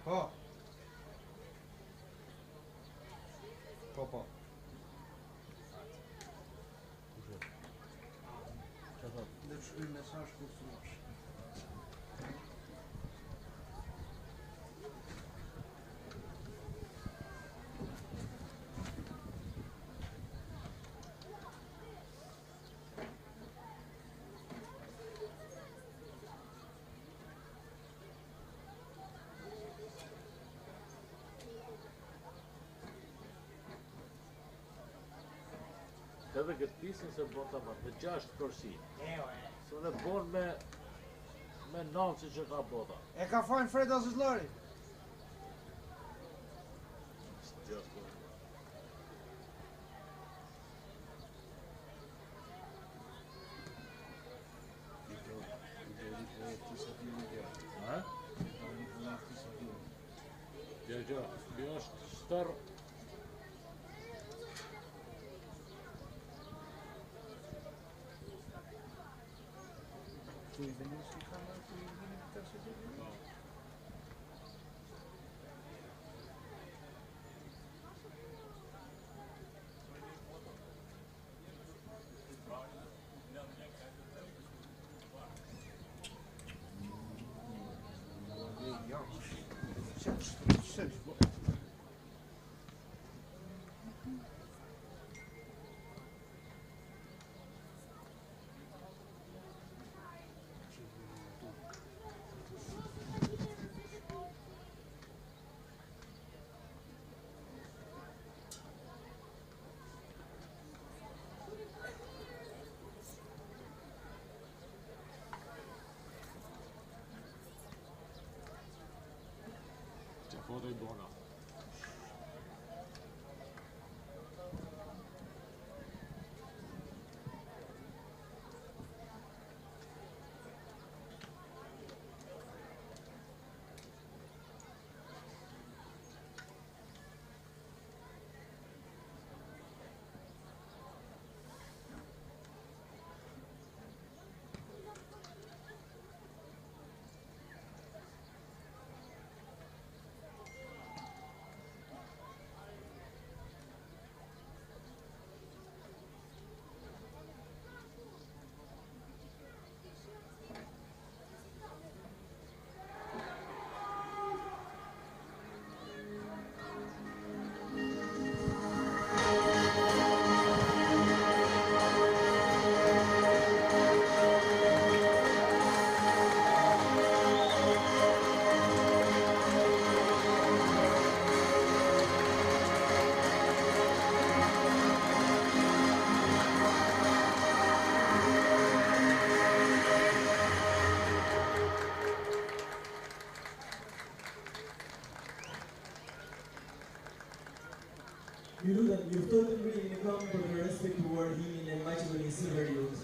Po. Po. Dhe të shkruaj mesazh kur thuash. Edhe këtë pisin se bon të marrë, me 6 përsi. Se dhe bon me 9 që ka bota. E ka fajnë Freda Zizlari? Gjë, kjo është stër. Tu i veni si kamera, tu i veni të se të veni? Foto i bona. You know that you've told me in come for the respect toward him and much when he's very young.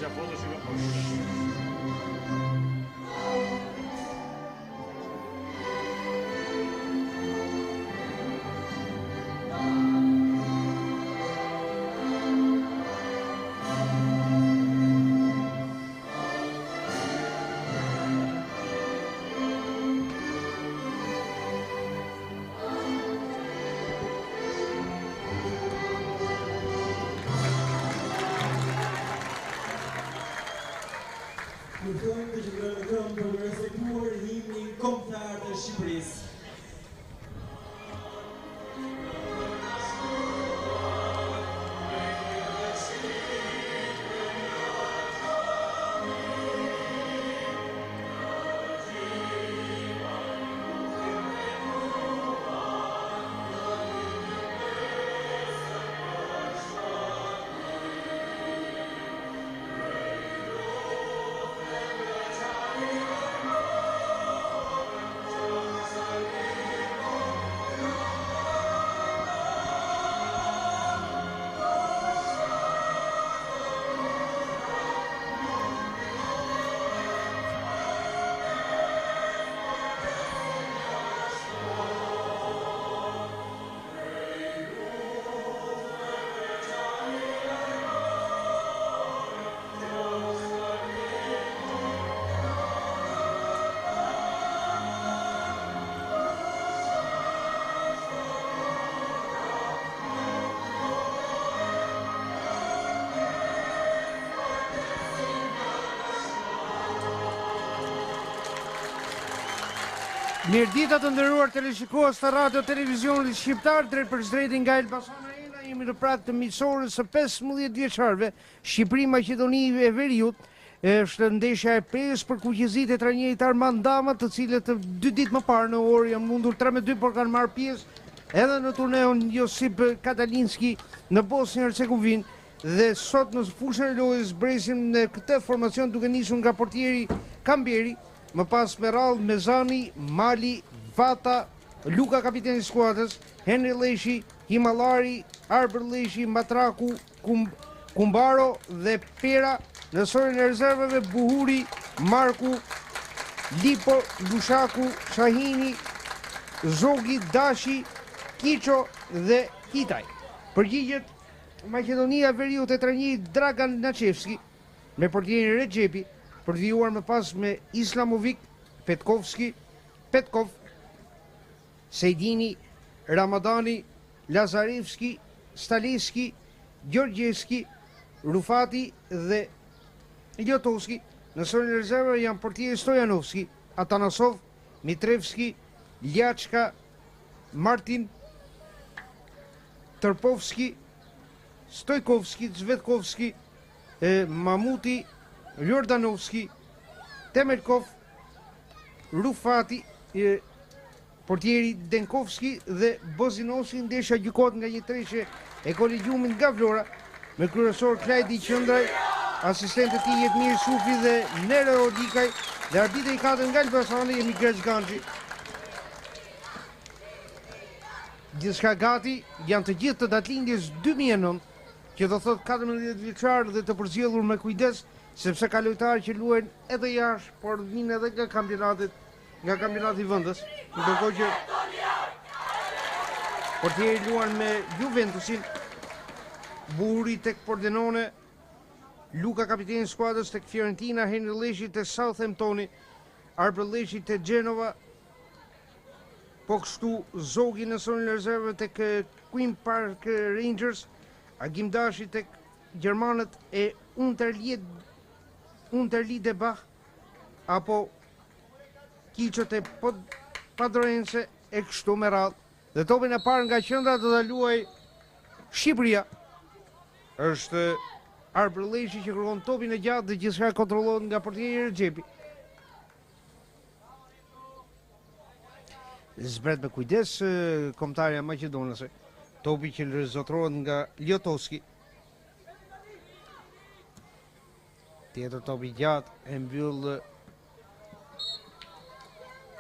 C'è foto si va You're going to Mirëdita të nderuar teleshikues të radio televizionit shqiptar, drejt për drejti nga Elbasan Arena, jemi në prag të miqësorës së 15 vjeçarëve, Shqipëri Maqedoni e Veriut. Është ndeshja e pesë për kuqezitë e trajnerit Armand Dama, të cilët 2 ditë më parë në orë janë mundur 3-2, por kanë marrë pjesë edhe në turneun Josip Katalinski në Bosnjë Hercegovinë. Dhe sot në fushën e lojës bresim në këtë formacion duke nisur nga portieri Kamberi, më pas Meral, Mezani, Mali, Vata, Luka kapiteni i skuadrës, Henry Leshi, Himallari, Arber Leshi, Matraku, Kumbaro dhe Pera. Në sorin e rezervave Buhuri, Marku, Lipo, Lushaku, Shahini, Zogi, Dashi, Kiço dhe Hitaj. Përgjigjet Maqedonia Veriut e trajnerit Dragan Nachevski me portierin Rexhepi, për të vijuar më pas me Islamovic, Petkov, Sejdini, Ramadani, Lazarevski, Staleski, Gjorgjeski, Rufati dhe Ljotovski. Në sorin e rezervave janë portieri Stojanovski, Atanasov, Mitrevski, Ljaçka, Martin, Tërpovski, Stojkovski, Zvetkovski, Mamuti, Jordanovski, Temelkov, Rufati, portieri Denkovski dhe Bozinovski. Ndeshja gjykohet nga një treshje e kolegjumit nga Vlora, me kryesor Klajdi Qëndraj, asistente e tij Jetmir Sufi dhe Nere Odikaj, dhe arbitri i katërt nga Elbasani jemi Greç Ganxhi. Gjithçka gati, janë të gjithë të datëlindjes 2009, që do thot 14 vjeçar dhe të përzgjedhur me kujdes, sepse ka lojtarë që luajnë edhe jashtë, por vinë edhe nga kampionati i vendit. Ndërkohë që portieri luan me Juventusin, Buhuri tek Pordenone, Luka kapiteni i skuadrës tek Fiorentina, Henry Leshi tek Southamptoni, Arber Leshi tek Genova, po kështu Zogi në sonin e rezervave tek Queen Park Rangers, Agim Dashi tek Gjermanët e Unterlied Bach, apo Kiço te Padroense e kështu me radhë. Dhe topin e parë nga qendra do ta luaj Shqipëria. Është Arber Leshi që kërkon topin e gjatë dhe gjithçka kontrollohet nga portieri Rexhepi. Zbret me kujdes kombëtarja maqedonase. Topi që rrezotrohet nga Ljotovski. Tjetër topi gjatë e mbyll,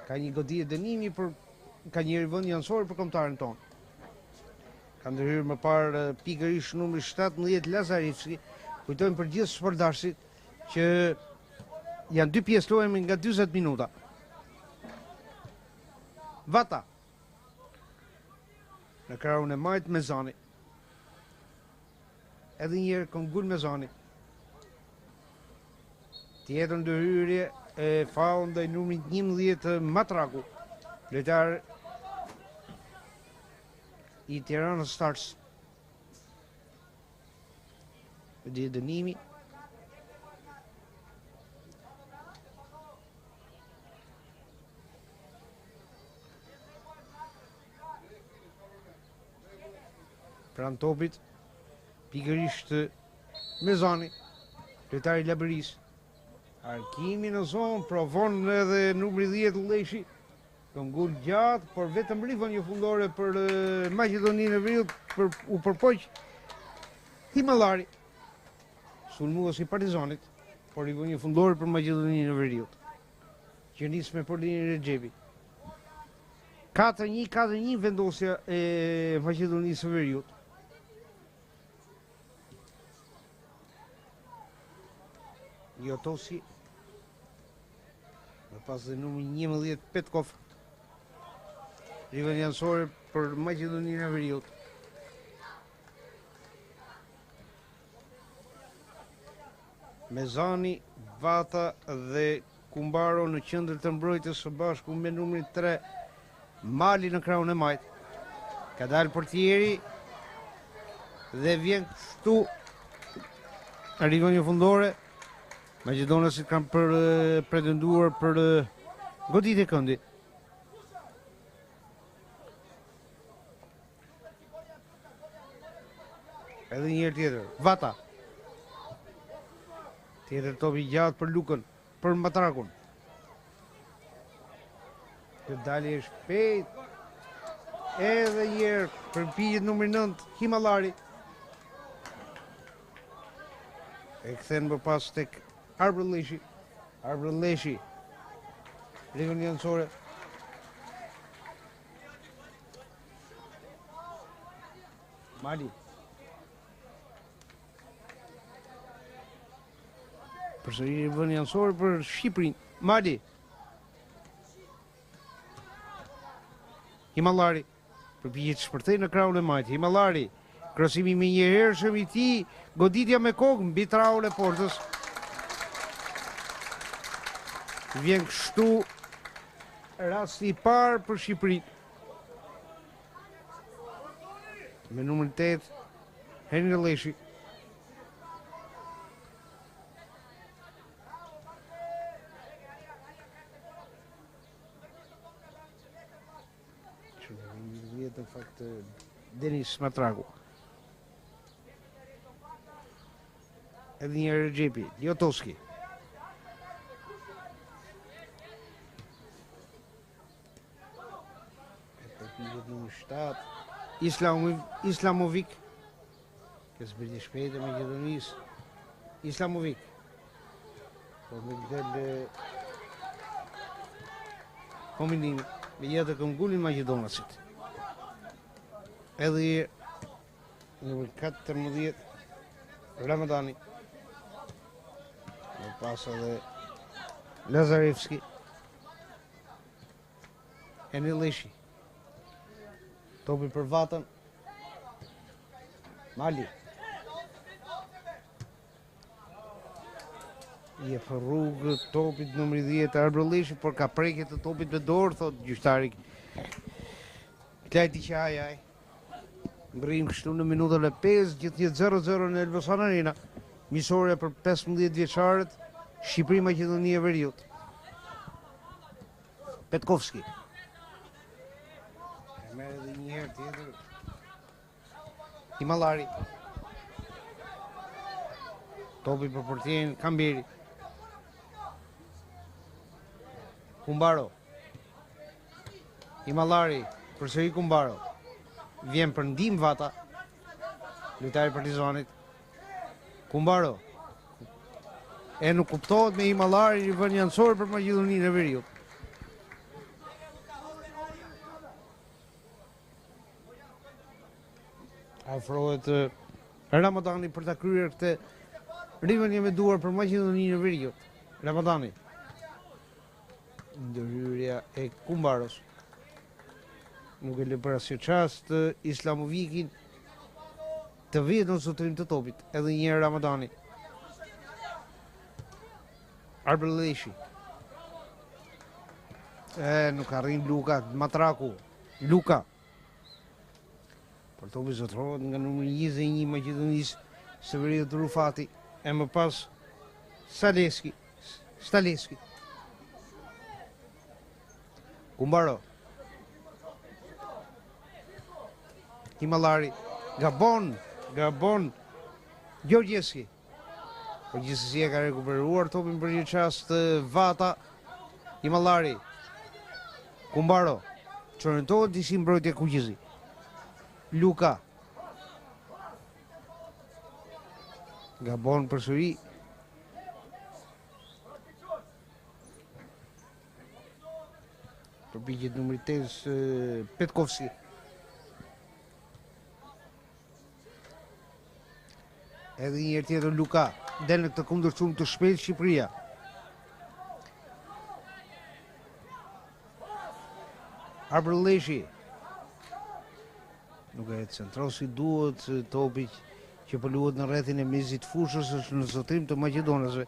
ka një goditje dënimi ka një rivend jansor për kombëtarin ton. Ka ndërhyrë më parë pikërisht numri 17 Lazarevski. Kujtojmë për gjithë sportdarësit që janë 2 pjesë lojë nga 40 minuta. Vata në krahun e majt Mezani. Edhe njëherë Kongul Mezani. Tjetër ndërhyrje e faul ndaj numrit 11 Matraku, lojtar i Tiranës Stars. Dhe dënimi. Pran topit, pikërisht Mezani, lojtari i Labëris. Arkimi në zonë, provon edhe numri 10 Leshi. Këngull gjatë, por vetëm rivënje fundore për Maqedoninë e Veriut u përpoq Himallari. Sulmues i Partizanit, por rivënje fundore për Maqedoninë e Veriut, që nis me portirin Rexhepi. 4-1 vendosja e Maqedonisë së Veriut. Ljotovski, më pas dhe numri 11 Petkov, rivënje jansore për Maqedoninë e Veriut. Mezani, Vata dhe Kumbaro në qendër të mbrojtjes së bashku me numrin 3 Mali në krahun e majt. Ka dalë portieri dhe vjen kështu rivënje fundore. Maqedonasit kanë pretenduar për goditje këndi. Edhe një herë tjetër, Vata. Tjetër topi gjatë për Lukën, për Matrakun. Të dali e shpejt. Edhe një herë për pijet numër 9, Himallari. E kthen më pas tek Arbrëlleshi. Arbrëlleshi. Ligën janësore. Mali. Përsëri vën janësor për Shqipërinë. Mali. Himallari. Përpiqet të shpërthej në krahun e majt. Himallari. Krosimi me një hershëm i tij, goditja me kokë mbi traullin e portës. Vjen kështu rasti i parë për Shqipërinë. Me numrin 8, Henri Leshi. Në fakt Denis Matraku. Edhe një Regjepi, Ljotoski. Numër 7, Islamovic. Kësë bërti shpejt e Macedonisë. Islamovic. Po me këtë kombinimi me jetë këmgullin Macedonasit. Edhe numër 14, Ramadani. Në pas edhe Lazarevski. Henri Leshi. Topi për Vatën. Mali. Je për rrugë topit numri 10 Arbrëlleshi, por ka prekje të topit me dorë, thot gjyqtari. Klajti që ajaj. Mbërrim kështu në minutën e 5, gjithë 0-0 në Elbasan Arena. Miqësorja për 15 vjeçarët, Shqipëri Maqedonia e Veriut. Petkovski. E merr edhe një herë tjetër. Himallari. Topi për portierin Kamberi. Kumbaro. Himallari, përsëri Kumbaro. Vjen për ndim Vata. Lojtari Partizanit. Kumbaro. E nuk kuptohet me Himallari i vën janësor për Maqedoninë e Veriut. Afrohet Ramadani për ta kryer këtë rivënie me duar për Maqedoninë e Veriut. Ramadani. Ndërhyrja e Kumbaros. Nuk e lë për asnjë çast Islamovikin të vjetë në zotrim të topit. Edhe një Ramadani. Arbrëlleshi. Nuk arrin Luka, Matraku. Luka. Por topi zotrohet nga numri 21 Maqedonisë së Veriut Rufati. E më pas Staleski. Kumbaro. Himallari. Gabon. Gjorgjeski. Por gjithsesi e ka rekuperuar topin për një çast Vata. Himallari. Kumbaro. Çorëntohet disi mbrojtje kuqezi. Luka. Gabon përsëri. Përpiqet numri 8 Petkovski. Edhe një herë tjetër Luka. Del në këtë kundërshtum të shpejtë Shqipëria. Arbrëlleshi. Nuk e centron si duhet topi që pëlluhet në rrethin e mezit fushës, është në zotrim të maqedonasve.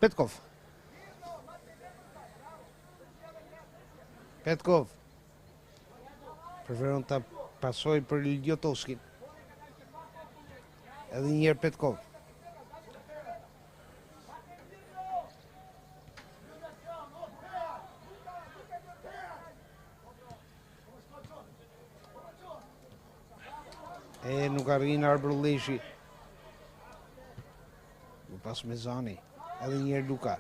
Petkov. Preferon ta pasoj për Ljotovskin. Edhe njerë Petkov. E nuk arrin Arbër Leshi. Më pas Mezani. Edhe njerë Luka.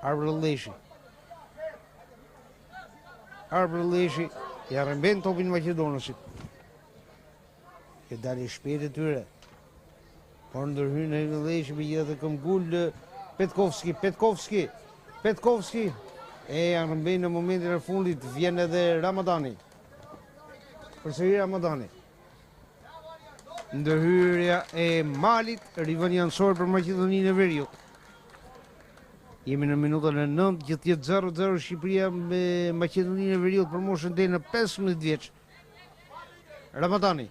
Arbër Leshi. Arbër Leshi. Ja rëmben topin Maqedonasit. E dali shpejt e tyre. Por ndërhyrën e Leshi me gjithë këm gull Petkovski. E janë rëmbejnë në momentin e fundit, vjen edhe Ramadani. Përsëri Ramadani. Ndërhyrja e Malit, rivën janësor për Maqedoninë e Veriut. Jemi në minutën e 9, gjithë jetë 0-0 Shqipëria me Maqedoninë e Veriut për moshën deri në 15 vjeç. Ramadani.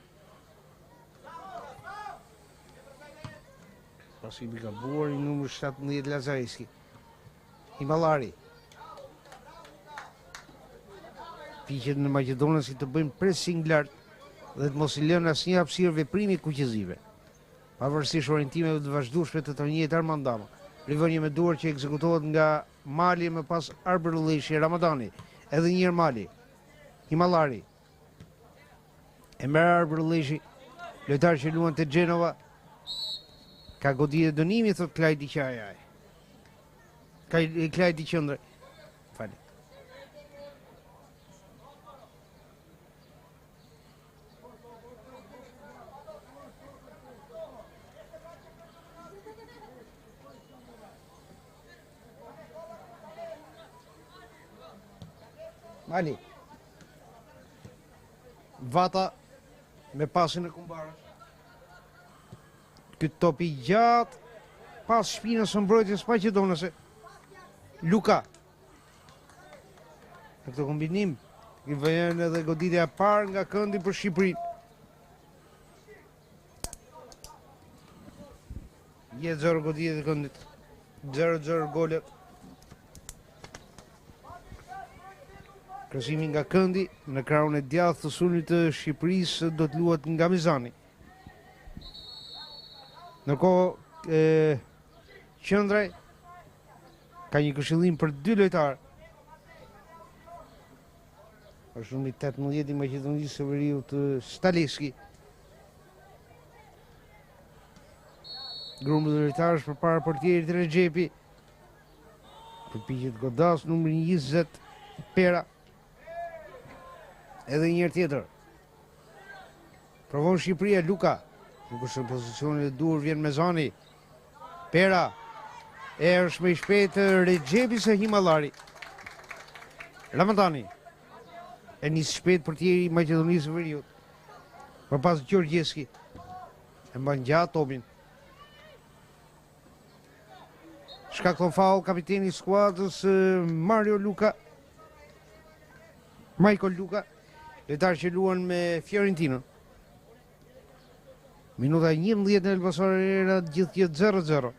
Pasimi ka buar i numër 17 Lazareski. Himallari. Piqet në Maqedonë si të bëjmë pressing lart dhe të mos I lënë asnjë hapësirë veprimi kuqëzive. Pavarësisht orientimeve të vazhdueshme të trajnerit Armand Dama. Rivënie me duar që ekzekutohet nga Mali më pas Arbër Leshi, Ramadani. Edhe një herë Mali. Himallari. E merr Arbër Leshi, lojtar që luan te Genova. Ka goditje dënimi, thot Klajdi Qajaj. Klajdi Qëndre. Fali. Mali. Vata me pasin e Kumbarës. Këtë topi gjatë pas shpinës së mbrojtjes maqedonase. Luka. Në këtë kombinim I vjen edhe goditja e parë nga këndi për Shqipërinë. Jetë 0 goditje të këndit. 0-0 gole. Krasimi nga këndi në krahun e djathtë të sulmit të Shqipërisë do të luhet nga Mizani. Ndërkohë Qëndraj ka një këshillim për 2 lojtarë. Është numri 18 I Maqedonisë së Veriut Staleski. Grumbull e lojtarësh përpara portierit Rexhepi. Përpiqet godas numri 20 Pera. Edhe një herë tjetër. Provon Shqipëria Luka. Nuk është në pozicionin e duhur, vjen Mezani. Pera. Është më I shpejtë Rexhepi se Himallari. Ramadani. E nis shpejt portieri I Maqedonisë së Veriut. Përpas Gjorgjeski. E mban gjatë topin. Shkakton faul kapiteni I skuadrës Mario Luka. Michael Luka. Lojtar që luan me Fiorentinën. Minuta 11 në Elbasan Arena, gjithë jetë 0-0.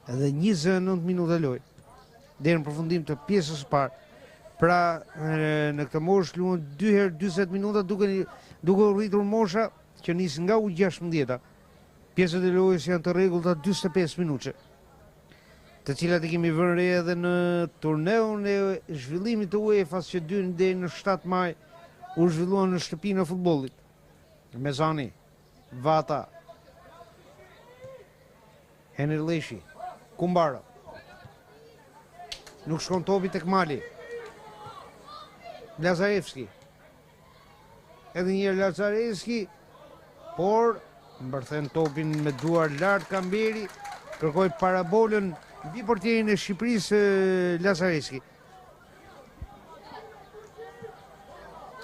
Edhe 29 minuta lojë. Deri në përfundim të pjesës së parë. Pra në këtë moshë luan 2 herë 40 minuta duke rritur mosha që nis nga U16. Pjesët e lojës janë të rregullta 45 minutë. Të cilat I kemi vënë re edhe në turneun e zhvillimit të UEFA-s që deri në 7 maj u zhvilluan në shtëpinë e futbollit. Mezani, Vata, Henry Leshi, Kumbara. Nuk shkon topi tek Mali. Lazarevski. Edhe një Lazarevski, por mbërthen topin me duar lart Kamberi, kërkoi parabolën mbi portierin e Shqipërisë Lazarevski.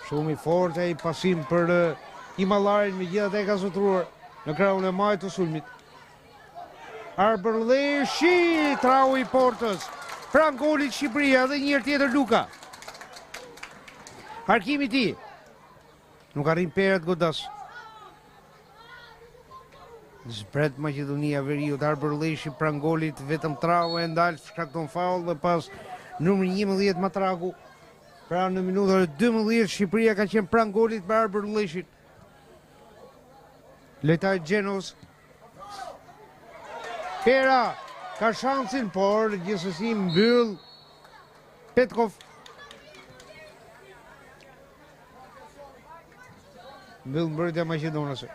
Shumë I fortë ai pasim për Himallarin, megjithatë e ka zotruar në krahun e majt të sulmit. Arbër Leshi, trau I portës. Pran golit Shqipëria dhe një herë tjetër Luka. Harkimi I tij. Nuk arrin Pera të godas. Zbret Maqedonia e Veriut, Arbër Leshi pran golit, vetëm trau e ndal, shkakton faul dhe pas numri 11 Matraku. Pra në minutën e 12 Shqipëria ka qenë pran golit me Arbër Leshin. Lojtar Genovës. Pera ka shansin, por gjithsesi mbyll Petkov. Mbyll mbrojtja maqedonase.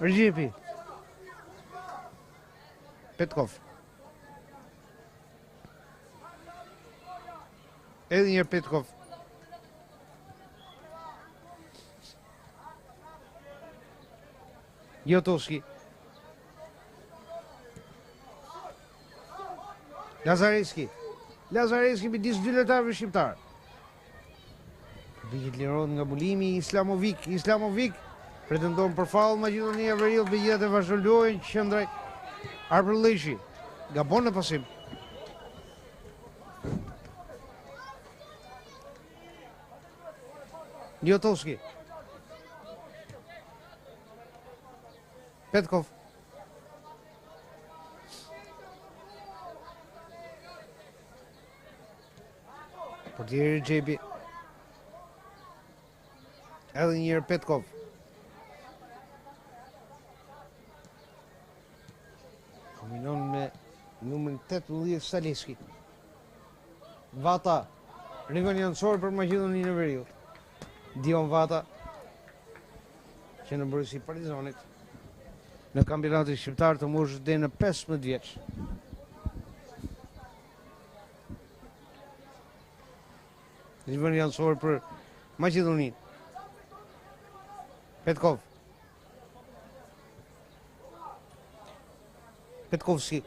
Rgjepi. Petkov. Edhe një Petkov. Jotovski. Lazareski. Lazareski midis dy lojtarëve shqiptar. Përpiqet lirohet nga mbulimi Islamovic. Islamovic pretendon për faull Maqedonia e Veriut, megjithatë vazhdojnë qendroj Arpëllëshi. Gabon në pasim. Jotovski. Petkov. Portieri Xhepi. Edhe një herë Petkov. Kombinon me numrin 18 Staleski. Vata. Rivan jansor për Maqedoninë e Veriut. Dion Vata, që në mbrojtësi Partizanit në kampionatin shqiptar të moshës deri në 15 vjeç. Rivan jansor për Maqedoninë. Petkov. Petkovski.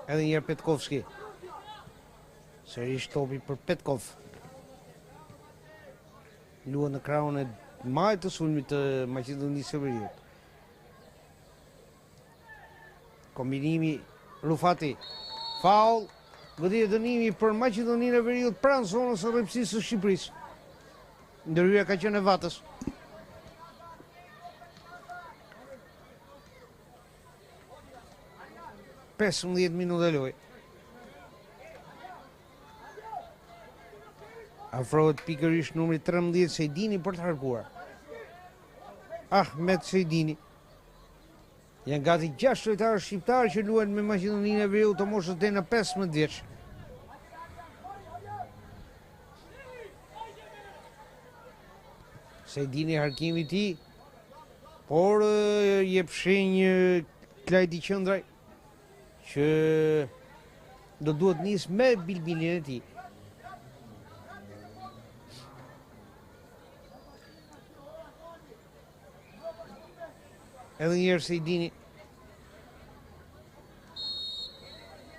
Edhe një herë Petkovski. Sërish topi për Petkov. Luan në krahun e majtë të sulmit të Maqedonisë së Veriut. Kombinimi Rufati. Faul. Goditje dënimi për Maqedoninë e Veriut pranë zonës së rrepsisë së Shqipërisë. Ndërhyrja ka qenë e Vatës. Pesëmbëdhjetë minuta lojë. Afrohet pikërisht numri 13 Sejdini për të harkuar. Ahmet Sejdini. Janë gati 6 lojtarë shqiptarë që luajnë me Maqedoninë e Veriut të moshës deri në 15 vjeç. Sejdini harkimi i tij, por jep shenjë Klajdi Qëndraj që do duhet nis me bilbilin e tij. Edhe njerë Sejdini.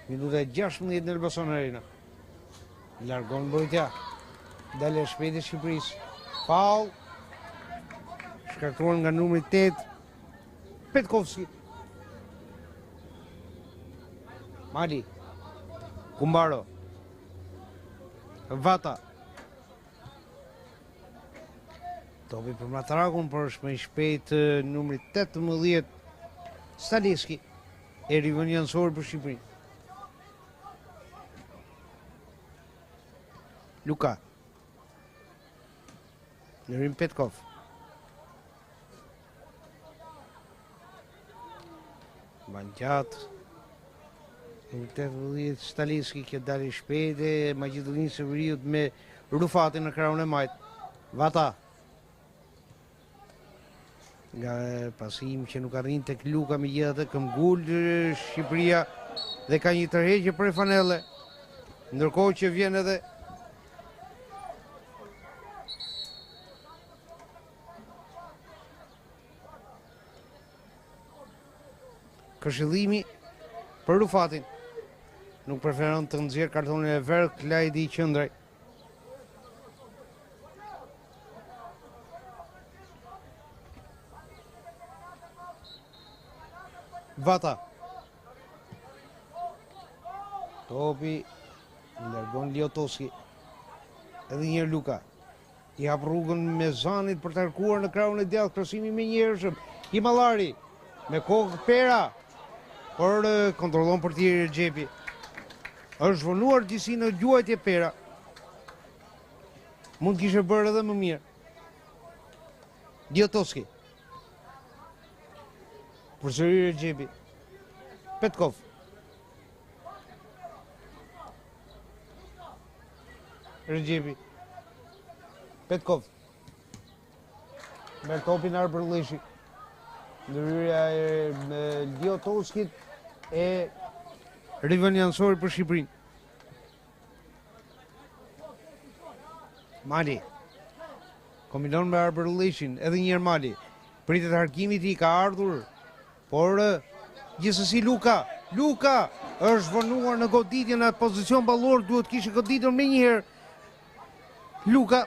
Minuta 16 në Elbasan Arena. Largon mbrojtja. Dalë shpejt e Shqipërisë. Faul. Shkaktuar nga numri 8 Petkovski. Mali. Kumbaro. Vata. Topi për Matrakun, por është më i shpejt numri 18 Staleski. E rivën jansor për Shqipërinë. Luka. Lërim Petkov. Ban gjatë. Numri 18 Staleski që dali shpejt e Maqedonisë së Veriut me Rufatin në krahun e majt. Vata. Nga pasim që nuk arrin tek Luka, megjithatë këmbgul Shqipëria dhe ka një tërheqje prej Fanelle. Ndërkohë që vjen edhe këshillimi për Rufatin. Nuk preferon të nxjerr kartonin e verdh Klajdi Qëndraj. Vata. Topi largon Ljotovski. Edhe një Luka. I hap rrugën me Zanit për të harkuar në krahun e djathtë, krosimi me njerëzëm. Himallari me kokë pera, por kontrollon portieri Xhepi. Është vonuar disi në gjuajtje pera. Mund kishte bërë edhe më mirë. Ljotovski. Përsëri Xhepi. Petkov. Rëgjepi. Petkov. Merë topin Arbërlishi. Ndërhyrja e Ljotovskit e rivenjansori për Shqipërinë. Mali. Kombinon me Arbërlishin, edhe njërë Mali. Pritet harkimit I ka ardhur, por gjithsesi Luka është vënuar në goditje në pozicion ballor, duhet kishte goditur më njëherë. Luka.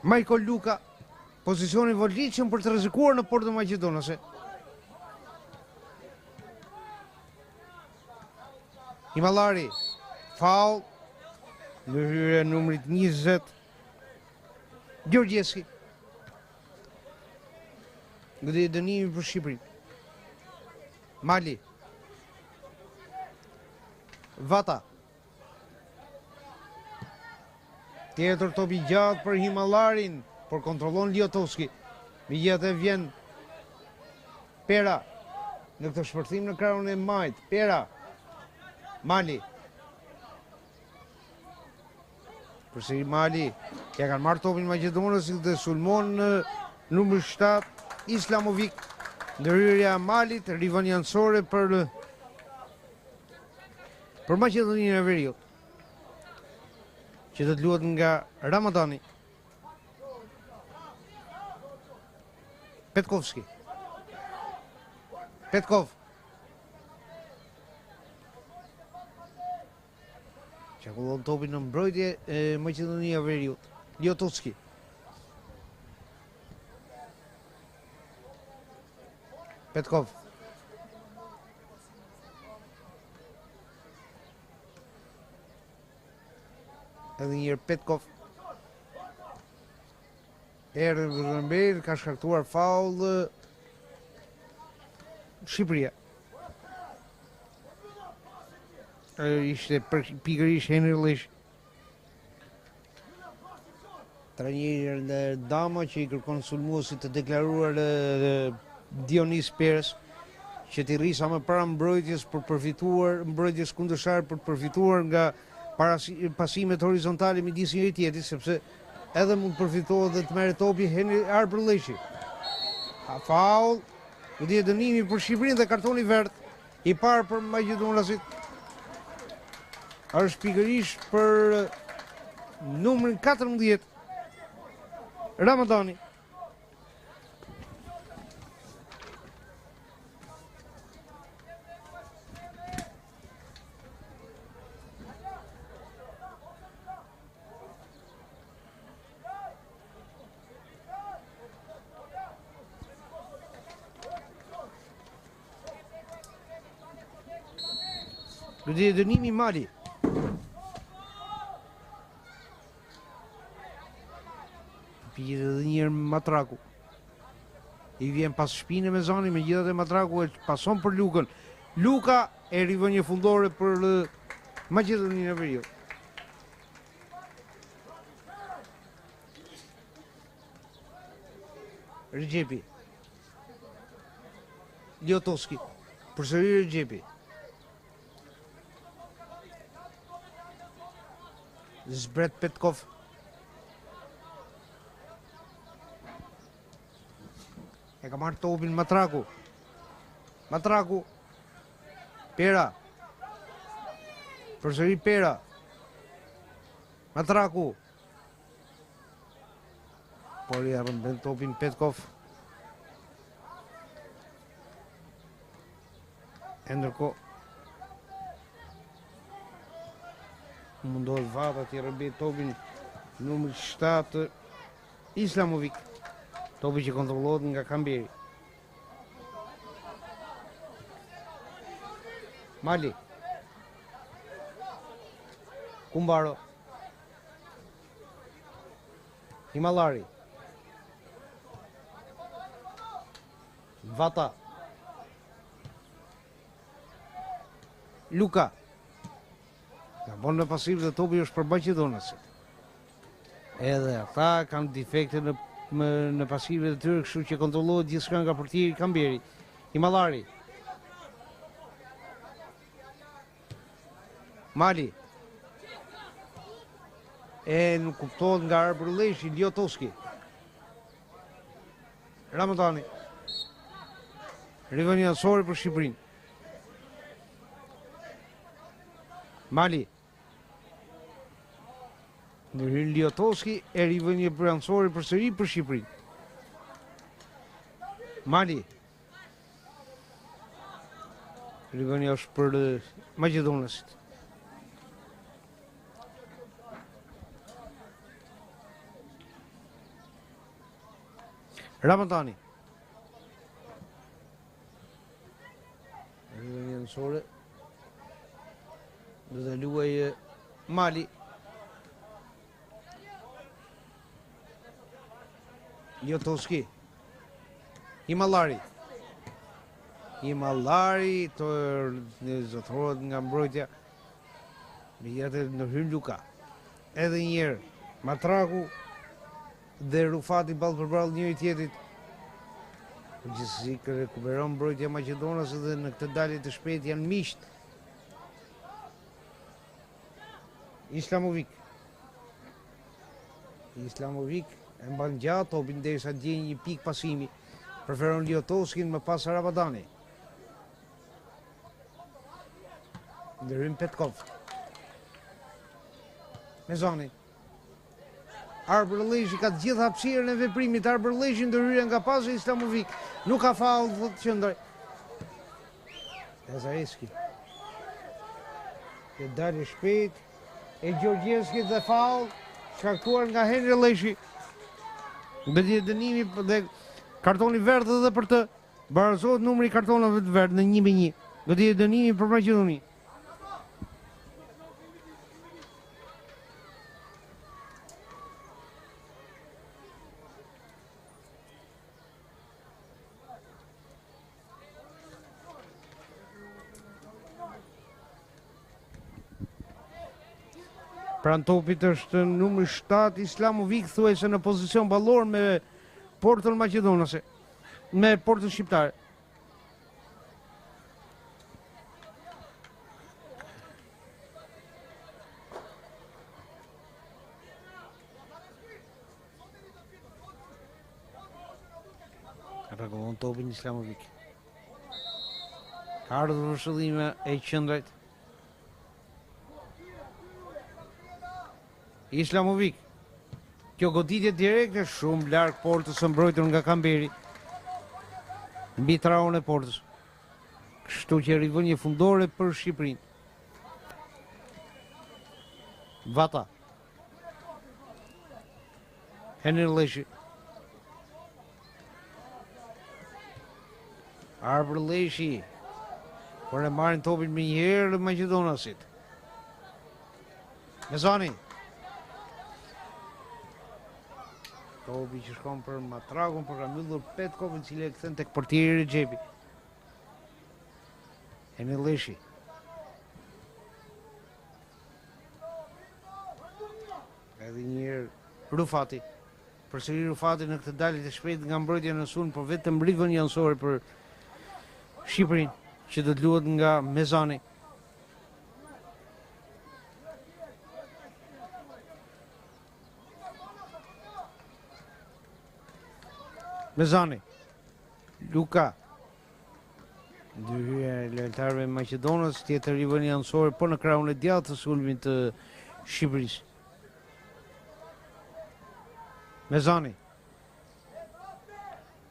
Michael Luka. Pozicioni volitshëm për të rrezikuar në portën maqedonase. Himallari. Faul. Ndërhyrje numrit 20. Gjorgjeski. Goditje dënimi për Shqipërinë. Mali. Vata. Tjetër topi gjatë për Himallarin, por kontrollon Ljotovski. Megjithatë vjen Pera në këtë shpërthim në krahun e majt. Pera. Mali. Përsëri Mali. Ja kanë marrë topin Maqedonasit dhe sulmon në numër 7 Islamovic. Ndërhyrja Malit, rivenjansore për Maqedoninë e Veriut, që do të luhet nga Ramadani. Petkovski. Petkov. Çakullon topin në mbrojtje e Maqedonia e Veriut. Ljotovski. Petkov. Edhe njërë Petkov. Erdhë Vërëmbejt, ka shkaktuar faul Shqipëria. Ishte pikërisht Henry Lish. Trajneri në Dama që I kërkon sulmuesit të deklaruar Dionis Perez që t'i rri sa më para mbrojtjes për përfituar, mbrojtjes kundërshtar për përfituar nga pasimet horizontale midis njëri tjetrit, sepse edhe mund përfitohet dhe të merret topi Henry Arbërlishi. Faul, goditje dënimi për Shqipërinë dhe kartoni verdh I parë për Maqedonasit. Është pikërisht për numrin 14 Ramadani. Goditje dënimi Mali. Pijet edhe njërë Matraku. I vjen pas shpinë me zoni, megjithatë Matraku e pason për Lukën. Luka e rivënje fundore për Maqedoninë e Veriut. Rëgjepi. Ljotovski. Përsëri Rëgjepi. Zbret Petkov. E ka marrë topin Matraku. Matraku. Pera. Përsëri Pera. Matraku. Por ja rëmbën topin Petkov. E ndërkohë mundohet Vata t'i rëmbë topin numër 7 Islamovic. Topi që kontrollohet nga Kamberi. Mali. Kumbaro. Himallari. Vata. Luka. Nga bon në pasiv dhe topi është për Maqedonasit. Edhe ata kanë defekte në pasive të tyre, kështu që kontrollohet gjithçka nga portieri Kamberi. Himallari. Mali. e nuk kuptohet nga Arbërleshi, Ljotoski. Ramadani. Rivënia Ansori për Shqipërinë. Mali. Ndërhyn Ljotoski e rivënia për Ansori përsëri për Shqipërinë. Mali. Rivënia është për Maqedonasit. Ramadani. Rivënia Ansori. Do të luaj Mali. Ljotoski. Himallari. Himallari të zotërohet nga mbrojtja. Jetë ndërhyn Luka. Edhe njerë Matraku dhe Rufati ballë për ballë njëri tjetrit. Gjithsesi rekuperon mbrojtja Maqedonas dhe në këtë dalje të shpejtë janë miqt. Islamovic e mban gjatë topin derisa djej një pikë pasimi. Preferon Ljotoskin më pas Ramadani. Ndërhyn Petkov. Mezani. Arbërleshi ka të gjithë hapësirën e veprimit. Arbërleshi ndërhyrja nga pasi Islamovic. Nuk ka faull të qëndroj. Ezaeski. Të dalë shpejt. E Gjorgjevski dhe faull shkaktuar nga Henri Leshi. Mbeti dënimi dhe kartoni verdh edhe për të. Barazohet numri i kartonave të verdh në 1-1. Do të jetë dënimi për Maqedoni. Pran topit është numri 7 Islamovic, thuajse në pozicion ballor me portën maqedonase, me portën shqiptare. Rregullon topin Islamovic. Ka ardhur vëshëllime e qendrës. Islamovic. Kjo goditje direkte shumë larg portës së mbrojtur nga Kamberi. Mbi traun e portës. Kështu që rivënie fundore për Shqipërinë. Vata. Henri Leshi. Arbërleshi. Por e marrin topin me njëherë Maqedonasit. Mezani. Topi që shkon për Matragun, për ka mbyllur Petkov, i cili e kthen tek portieri Recep. Henri Leshi. Edhe një herë Rufati. Përsëri Rufati në këtë dalje të shpejtë nga mbrojtja në sulm, por vetëm rivënia ansore për Shqipërinë, që do të luhet nga Mezani. Mezani. Luka. Ndërhyrja e lojtarëve të Maqedonës, tjetër rivënia ansore, po në krahun e djathtë të sulmit të Shqipërisë. Mezani.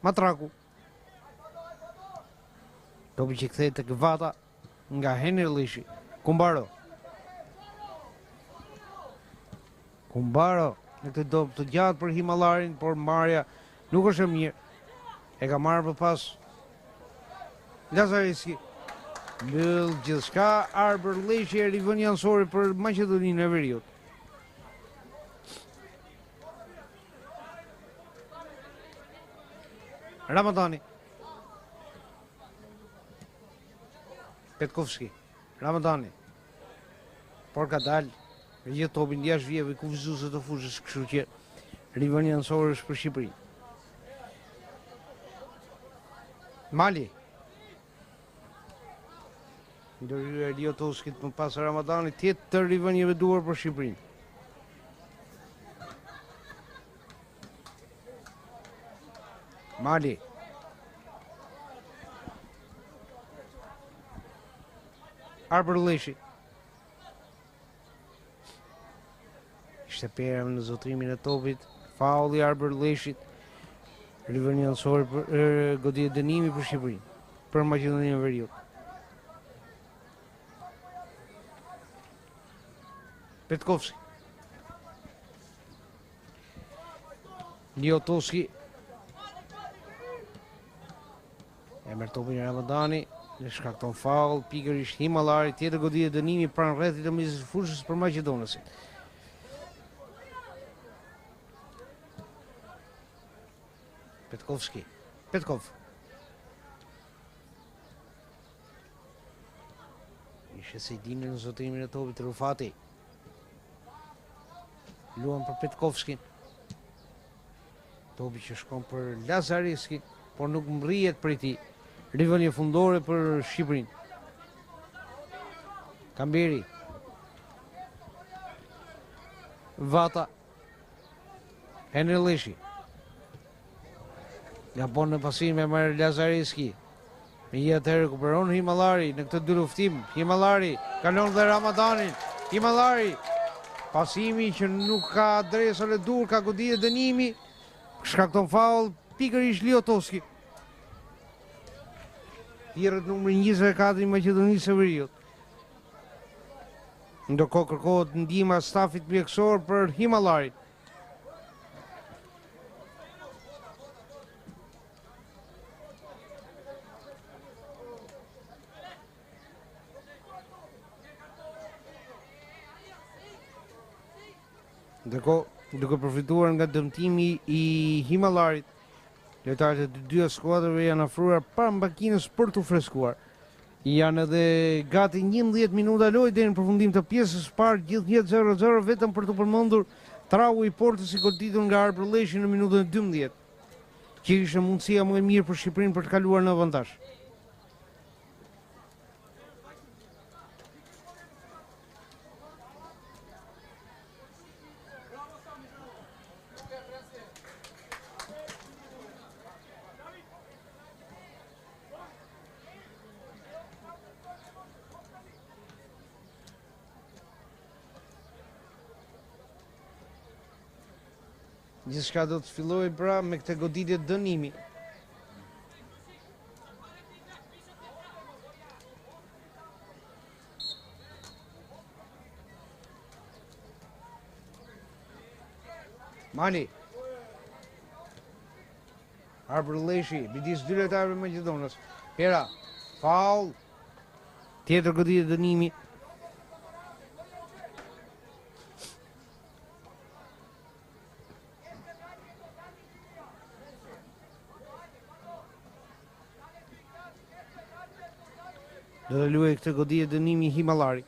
Matraku. Topi që kthehet tek Vata nga Henri Leshi. Kumbaro. Në këtë dop të gjatë për Himallarin, por marrja nuk është e mirë. E ka marrë për pas Lazareski. Mbyll gjithçka Arbërleshi e rivënia ansore për Maqedoninë e Veriut. Ramadani. Petkovski. Ramadani. Por ka dalë me gjithë topin jashtë vijeve kufizuese të fushës, kështu që rivënia ansore është për Shqipërinë. Mali. Ndërhyrja e Ljotoskit më pas Ramadanit, tjetër të rivënieve duar për Shqipërinë. Mali. Arbër Leshi. Ishte pera në zotrimin e topit. Faulli Arbër Leshit. Rivërni ansori për goditje dënimi për Shqipërinë. Për Maqedoninë e Veriut. Petkovski. Ljotoski. Emër topin e Ramadani. Në shkakton faul, pikërisht Himallari, tjetër goditje dënimi pranë rrethit të midis fushës për maqedonësit. Petkovski. Petkov. Ishe Sejdini në zotrimin e topit Rufati. Luan për Petkovski. Topi që shkon për Lazariski, por nuk mrihet prej tij. Rivënie fundore për Shqipërinë. Kamberi. Vata. Henry Leshi. Gabon në pasim me Mar Lazariski. Me jetë rekuperon Himallari në këtë dy luftim. Himallari kalon dhe Ramadanin. Himallari. Pasimi që nuk ka adresën e dur, ka goditje dënimi. Shkakton faul pikërisht Ljotoski. Tirët numri 24 i Maqedonisë së Veriut. Ndërkohë kërkohet ndihma stafit mjekësor për Himallarin. Ndërkohë duke përfituar nga dëmtimi i Himallarit, lojtarët e të dyja skuadrave janë afruar para makinës për të freskuar. Janë edhe gati 11 minuta lojë deri në përfundim të pjesës së parë, gjithnjë 0-0, vetëm për të përmendur tragu i portës i goditur nga Arbër Leshi në minutën e 12, që ishte mundësia më e mirë për Shqipërinë për të kaluar në avantazh. Gjithçka do të fillojë pra me këtë goditje dënimi. Mali. Arbër Leshi, midis dy lojtarëve të Maqedonës. Hera, faul. Tjetër goditje dënimi. Do të luajë këtë goditje dënimi Himallari.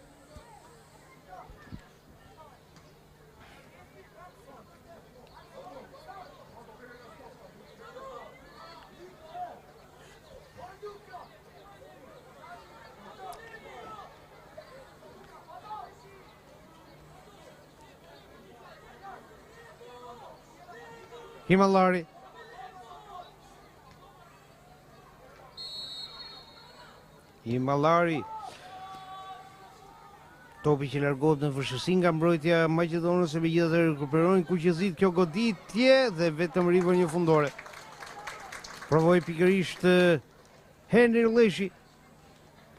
Himallari. Himallari. Topi që largohet në vështirësi nga mbrojtja e Maqedonës, e megjithatë rikuperojnë kuqezit kjo goditje dhe vetëm rivën një fundore. Provoi pikërisht Henry Leshi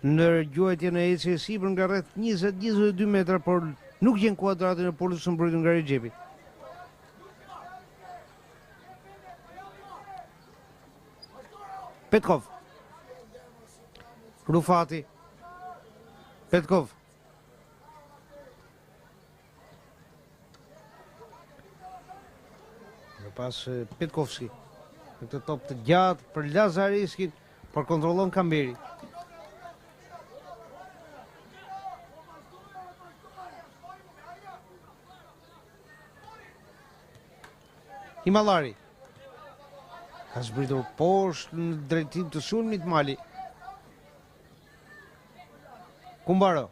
në gjuajtjen e ecjes sipër nga rreth 20-22 metra, por nuk gjen kuadratin e polës së mbrojtur nga Rexhepi. Petkov. Rufati. Petkov. Në pas Petkovski. Në këtë top të gjatë për Lazariskin, por kontrollon Kamberi. Himallari. Ka zbritur poshtë në drejtim të sulmit Mali. Kumbaro.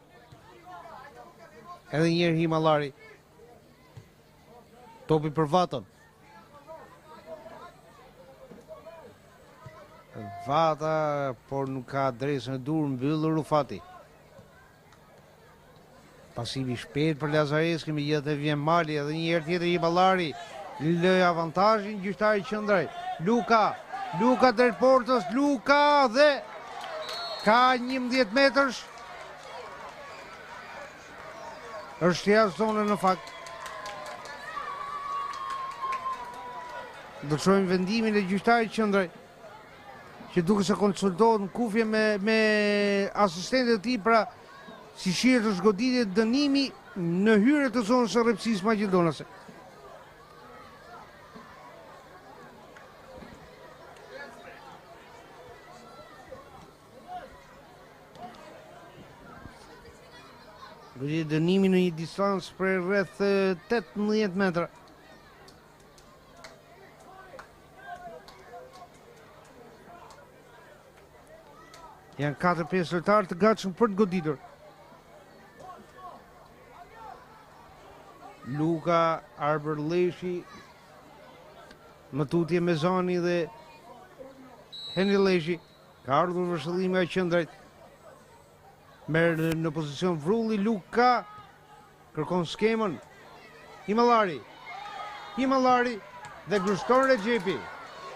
Edhe njerë Himallari. Topi për Vaton. Vata, por nuk ka adresën e dur, mbyllur Rufati. Pasimi shpejt për Lazareski, me jetë e vjen mali, edhe një herë tjetër Himallari lë avantazhin gjyqtari qendror. Luka drejt portës, Luka dhe ka 11 metrësh. Është jashtë zonën në fakt. Do të shohim vendimin e gjyqtarit qendror, që duke se konsultohet në kufje me asistentët e tij, pra si shihet të zgoditet dënimi në hyrje të zonës së rrepsisë maqedonase. Zgoditet dënimi në një distancë prej rreth 18 metra. Janë 4-5 lojtarë të gatshëm për të goditur. Luka, Arber Leshi, Matutje Mezani dhe Henry Leshi. Ka ardhur vëshëllimi e qendrës. Merë në pozicion Vrulli, Luka kërkon skemën. Himallari dhe grushton Recep.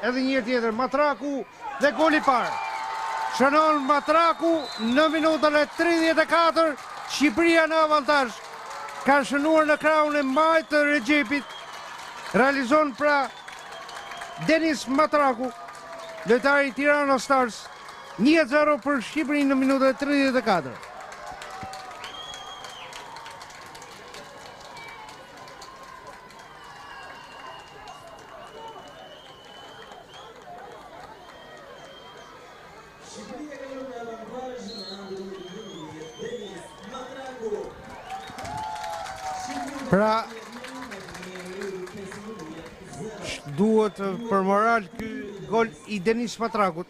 Edhe një tjetër, Matraku dhe goli parë. Shënon Matraku në minutën e 34, Shqipëria në avantazh. Ka shënuar në krahun e majtë të Recepit. Realizon pra Denis Matraku, lojtari i Tirana Stars. 1-0 për Shqipërinë në minutën e 34. Pra, duhet për moral ky gol i Denis Matrakut.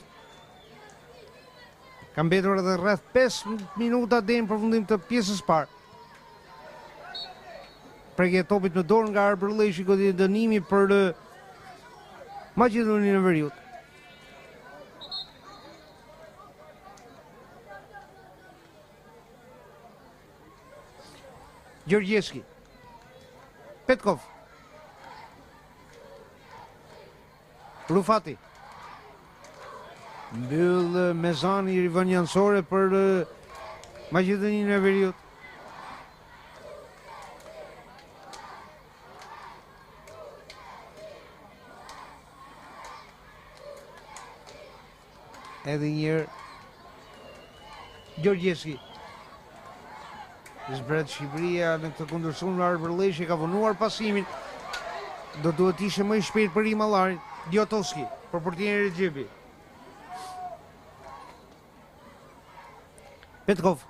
Ka mbetur edhe rreth 5 minuta deri në përfundim të pjesës parë. Prekje topit në dorë nga Arber Leshi, goditet dënimi për Maqedoninë e Veriut. Gjorgjeski, Petkov, Rufati, mbyll Mezani rivën janësore për Maqedoninë e Veriut. Edhe njërë Gjorgjeski. Zbret Shqipëria në këtë kundërshtim në Arber Leshi ka vonuar pasimin. Do duhet ishte më i shpejt për Himallarin. Djotovski për portierin Recepi. Petkov.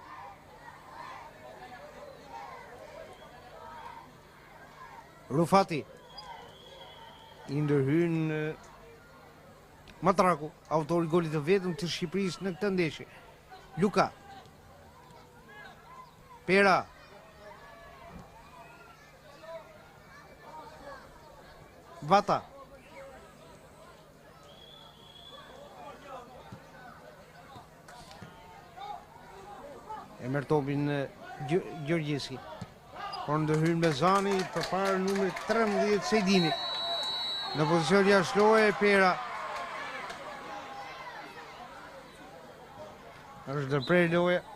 Rufati. I ndërhyn Matraku, autori golit të vetëm të Shqipërisë në këtë ndeshje. Luka. Pera. Vata. E merr topin Gjorgjeski. Por ndërhyn Mezani përpara numrit 13 Sejdini. Në pozicion jashtëloje Pera. Është ndërprer loja.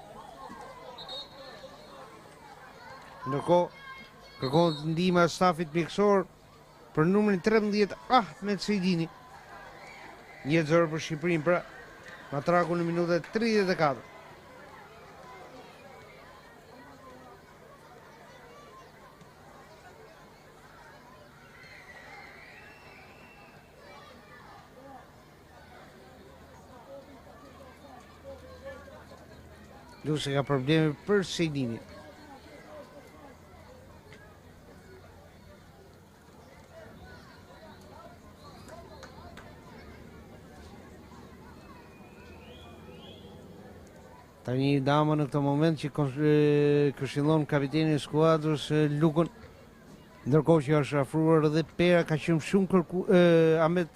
Ndërkohë, kërkohet ndihma e stafit mjekësor për numrin 13 Ahmet Sejdini. 1-0 për Shqipërinë, pra Matraku në minutën e 34. Luce ka probleme për Sejdini. Tani dama në këtë moment që këshillon kapitenin e skuadrës Lukën, ndërkohë që është afruar edhe Pera, ka qenë shumë Ahmet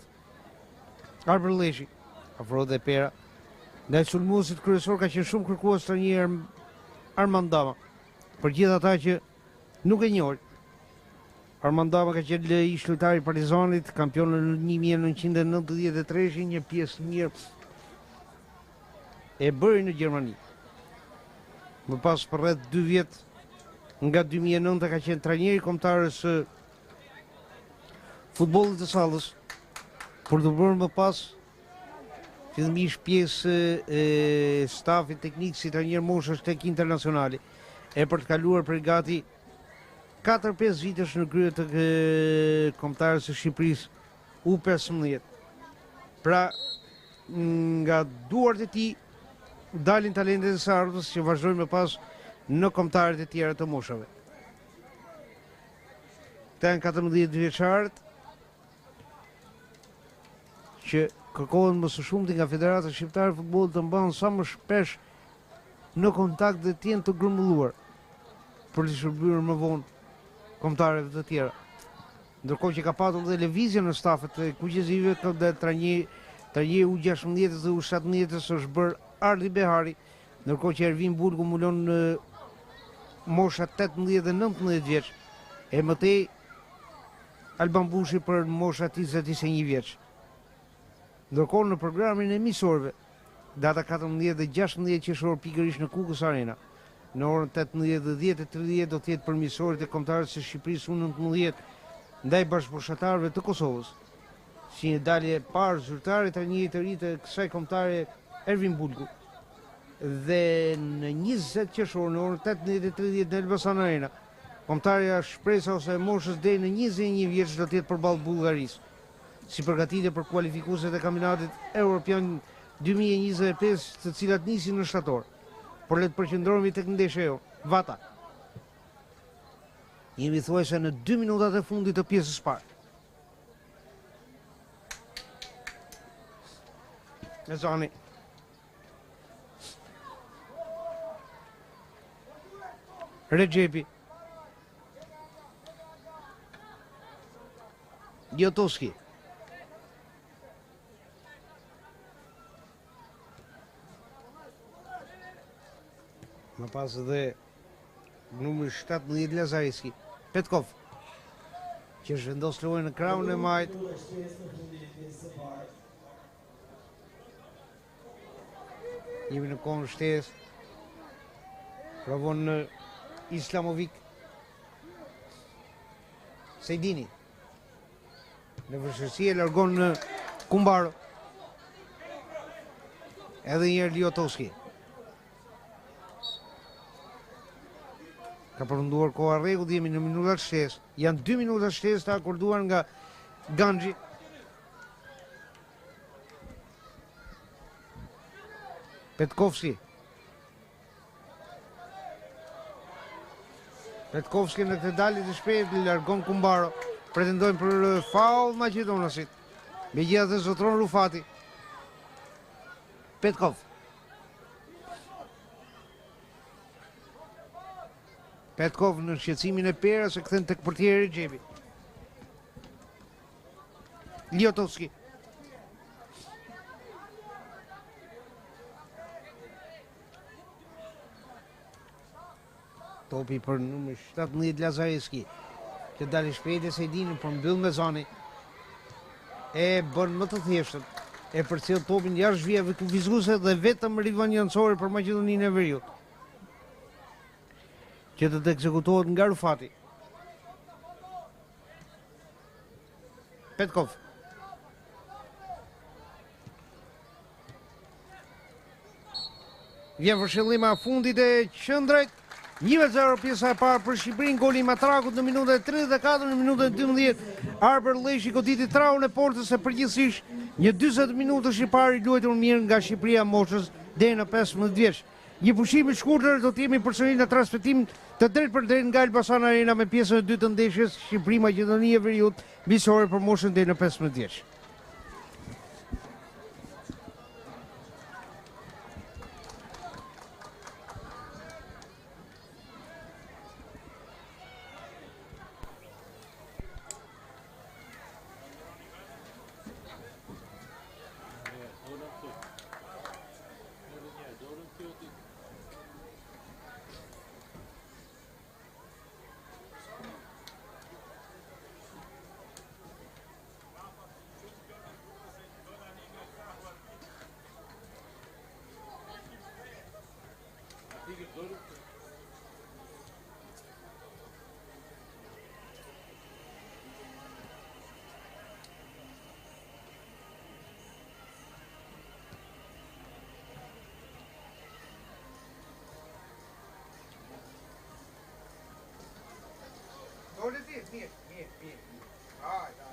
Arber Leshi. afro dhe Pera. Ndaj sulmuesit kryesor ka qenë shumë kërkues trajner Armand Dama. Për gjithë ata që nuk e njohin, Armand Dama ka qenë ish lojtar i Partizanit, kampion në 1993, një pjesë mirë e bëri në Gjermani. Më pas për rreth 2 vjet, nga 2009 ka qenë trajner i kombëtarës së futbollit të Sallës, për të bërë më pas fillimisht pjesë e stafit teknik si trajner moshës tek Internacionali, e për të kaluar për gati 4-5 vitesh në krye të kombëtarës së Shqipërisë U15. Pra, nga duart e tij dalin talentet e së ardhës që vazhdojnë më pas në kombëtarët e tjerë të moshave. Këta janë 14 vjeçarët që kërkohen më së shumti nga Federata Shqiptare e Futbollit të mbahen sa më shpesh në kontakt dhe të jenë të grumbulluar për të shërbyer më vonë kombëtarëve të tjera. Ndërkohë që ka patur dhe lëvizje në stafet e kuqezive, dhe trajneri U16 dhe U17 është bërë Ardi Behari, ndërkohë që Ervin Burgu mbulon në mosha 18 dhe 19 vjeç, e mëtej Alban Bushi për mosha 21 vjeç. Ndërkohë në programin e miqësorëve, data 14 dhe 16 qershor pikërisht në Kukës Arena, në orën 18 dhe 10:30 do të jetë për miqësorët e kombëtarës së Shqipërisë U19 ndaj bashkëpunëtarëve të Kosovës. Si një dalje e parë zyrtare trajnerit të ri të kësaj kombëtare Ervin Bulgu. Dhe në 20 qershor në orën 18:30 në Elbasan Arena, kombëtarja Shpresa ose e moshës deri në 21 vjeç do të jetë përballë Bullgarisë, si përgatitje për kualifikuesit e kampionatit Europian 2025, të cilat nisin në shtator. Por le të përqendrohemi tek ndeshja jo, Vata. Jemi thuajse në 2 minutat e fundit të pjesës parë. Mezani. Regjepi. Gjotoski. Më pas dhe numri 17 Lazariski, Petkov, që është vendos lojën në krahun e majt. Jemi në kohën shtesë. Provon Islamovic. Sejdini. Në vështirësi e largon në Kumbaro. Edhe njërë Ljotovski. Ka përfunduar koha rregull, jemi në minutat shtesë. Janë 2 minutat shtesë të akorduar nga Ganxhi. Petkovski. Petkovski në këtë dalje të shpejtë largon Kumbaro. Pretendojnë për faull maqedonasit. Megjithatë zotron Rufati. Petkov. Petkov në shqetësimin e Perës e kthen tek portieri Xhepi. Ljotovski. Topi për numër 17 Lazareski, që dali shpejt e Sejdini për mbyll me zani, e bën më të thjeshtën, e përcjell topin jashtë zhvijave kufizuese dhe vetëm rivanjancore për Maqedoninë e Veriut, që të ekzekutohet nga Rufati. Petkov. Vjen vëshillimi a fundit e qendrës. 1-0 pjesa e parë për Shqipërinë, goli i Matrakut në minutën 34, në minutën 12 Arber Leshi goditi traun e portës e përgjithsisht një 40 minutash i parë i luajtur mirë nga Shqipëria moshës deri në 15 vjeç. Një pushim i shkurtër do të jemi përsëri në transmetim të drejt për drejt nga Elbasan Arena me pjesën e dytë të ndeshjes Shqipëri Maqedoni e Veriut, miqësore për moshën deri në 15 vjeç. Dole ti, mirë. Hajde.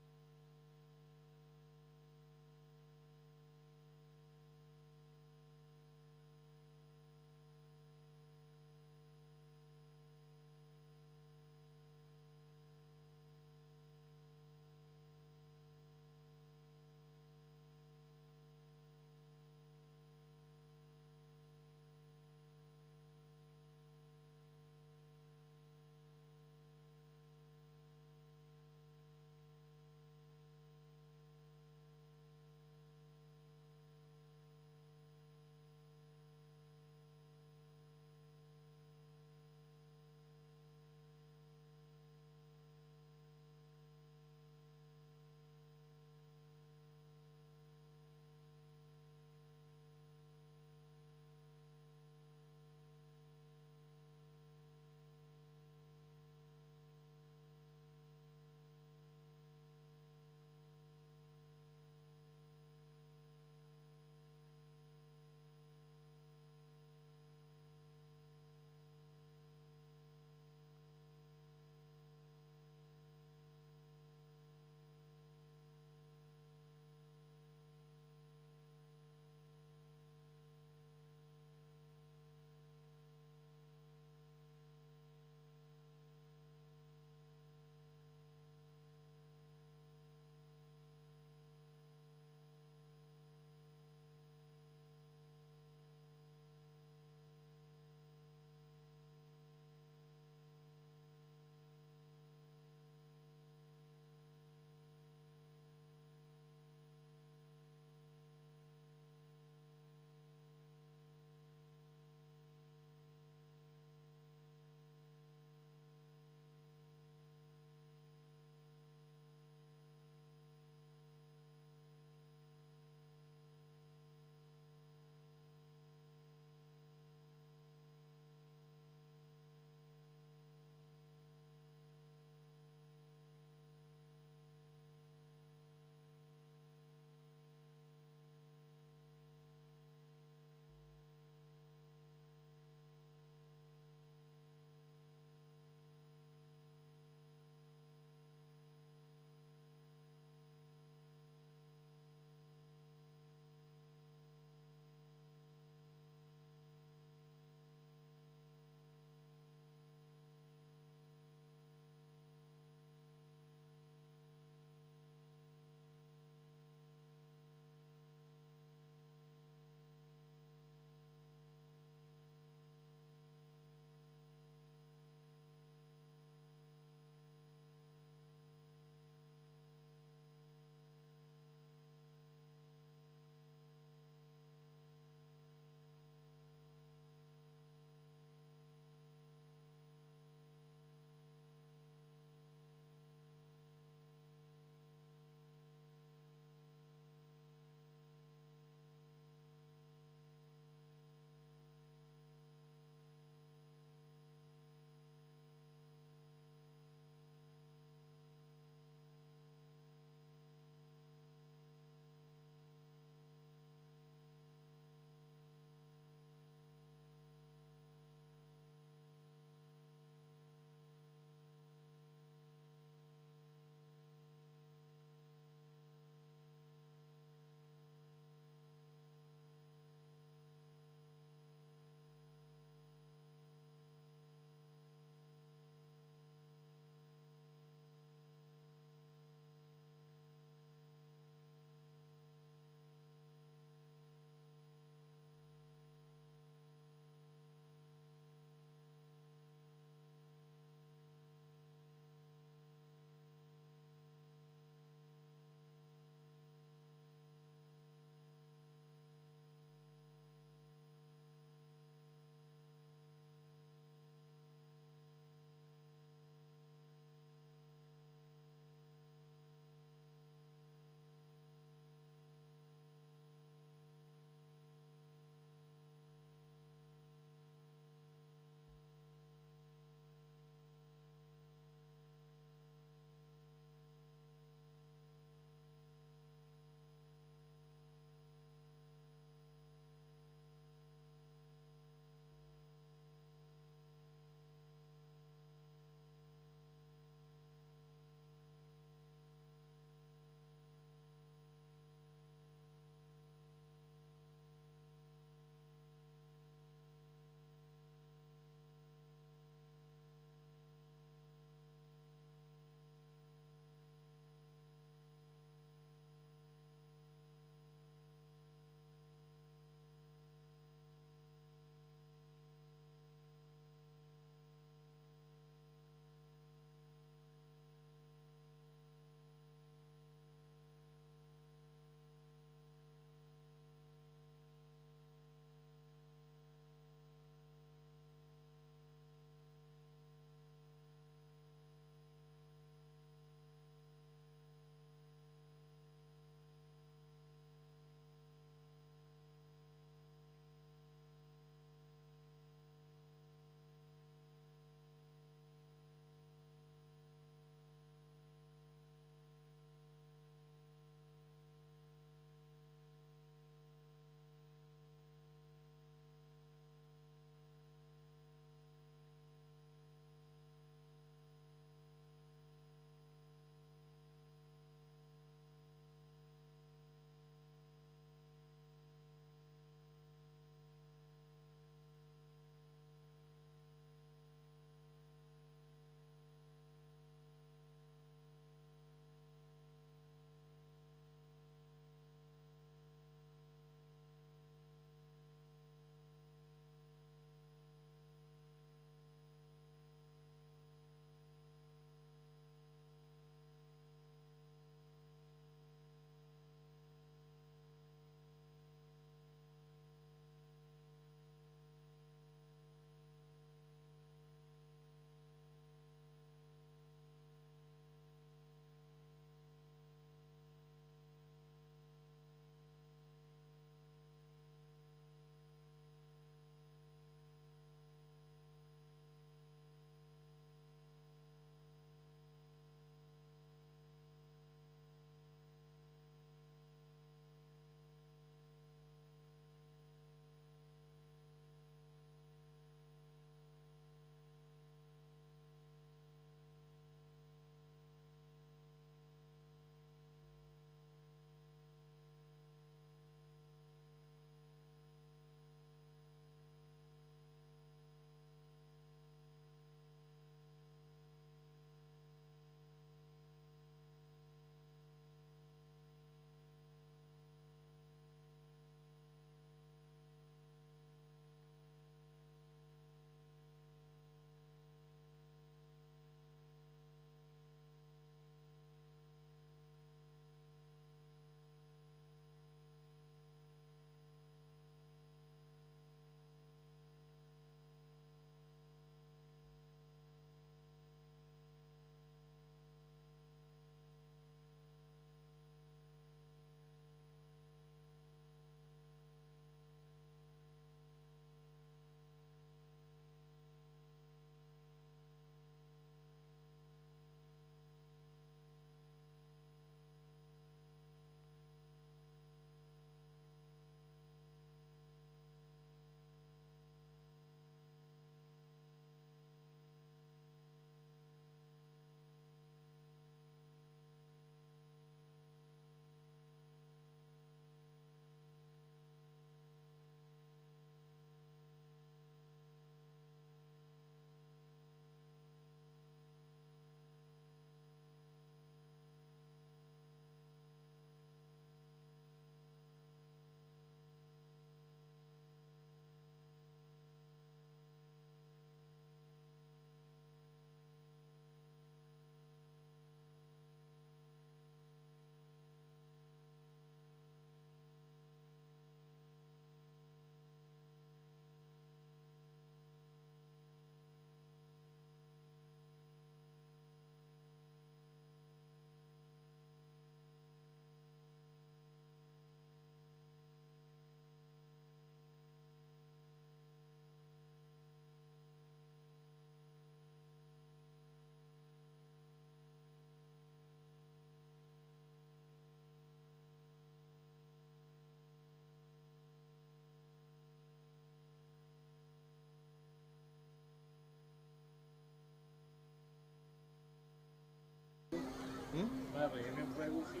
Merë, jemi në rregull.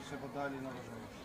Se po dali në vazhdosh.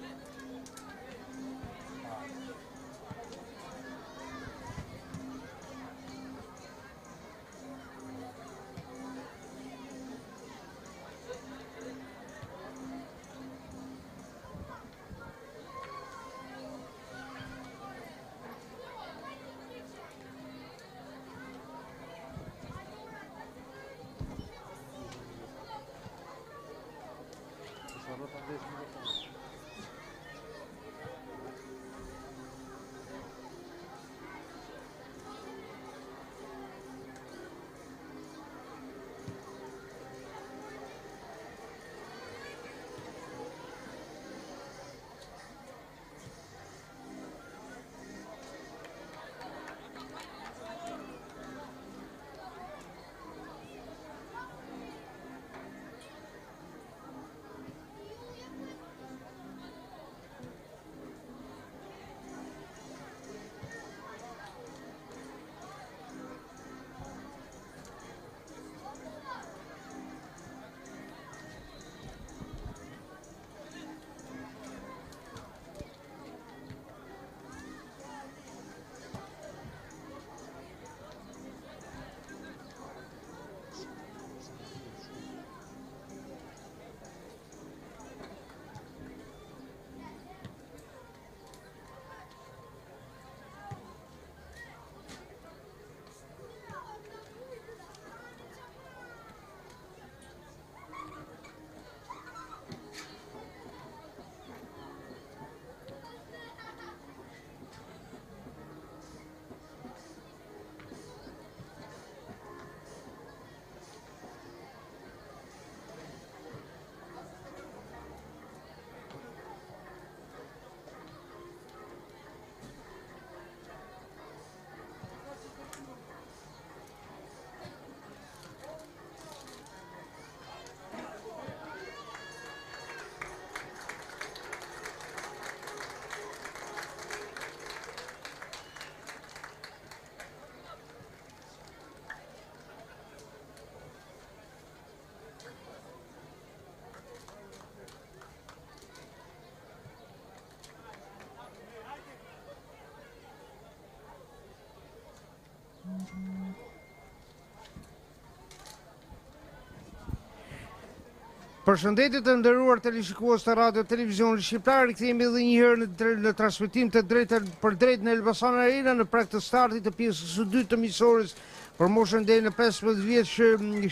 Përshëndetje të nderuar televizionistë të Radio Televizionit Shqiptar, rikthehemi edhe një herë në transmetim të drejtë për drejtë në Elbasan Arena në prag të startit të pjesës së dytë të miqësores për moshën deri në 15 vjeç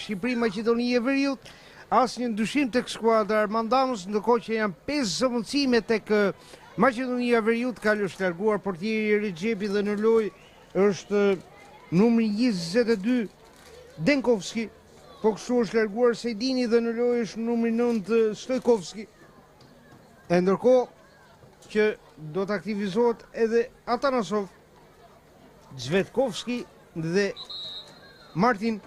Shqipëri Maqedoni e Veriut. Asnjë ndryshim tek skuadra Armandamos, ndërkohë që janë 5 zëvendësime tek Maqedonia e Veriut, ka është larguar portieri Rexhepi dhe në lojë është numri 22 Denkovski. Po kështu është larguar Sejdini dhe në lojë është numri 9 Stojkovski. E ndërkohë që do të aktivizohet edhe Atanasov, Zvetkovski dhe Martin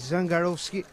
Zangarovski.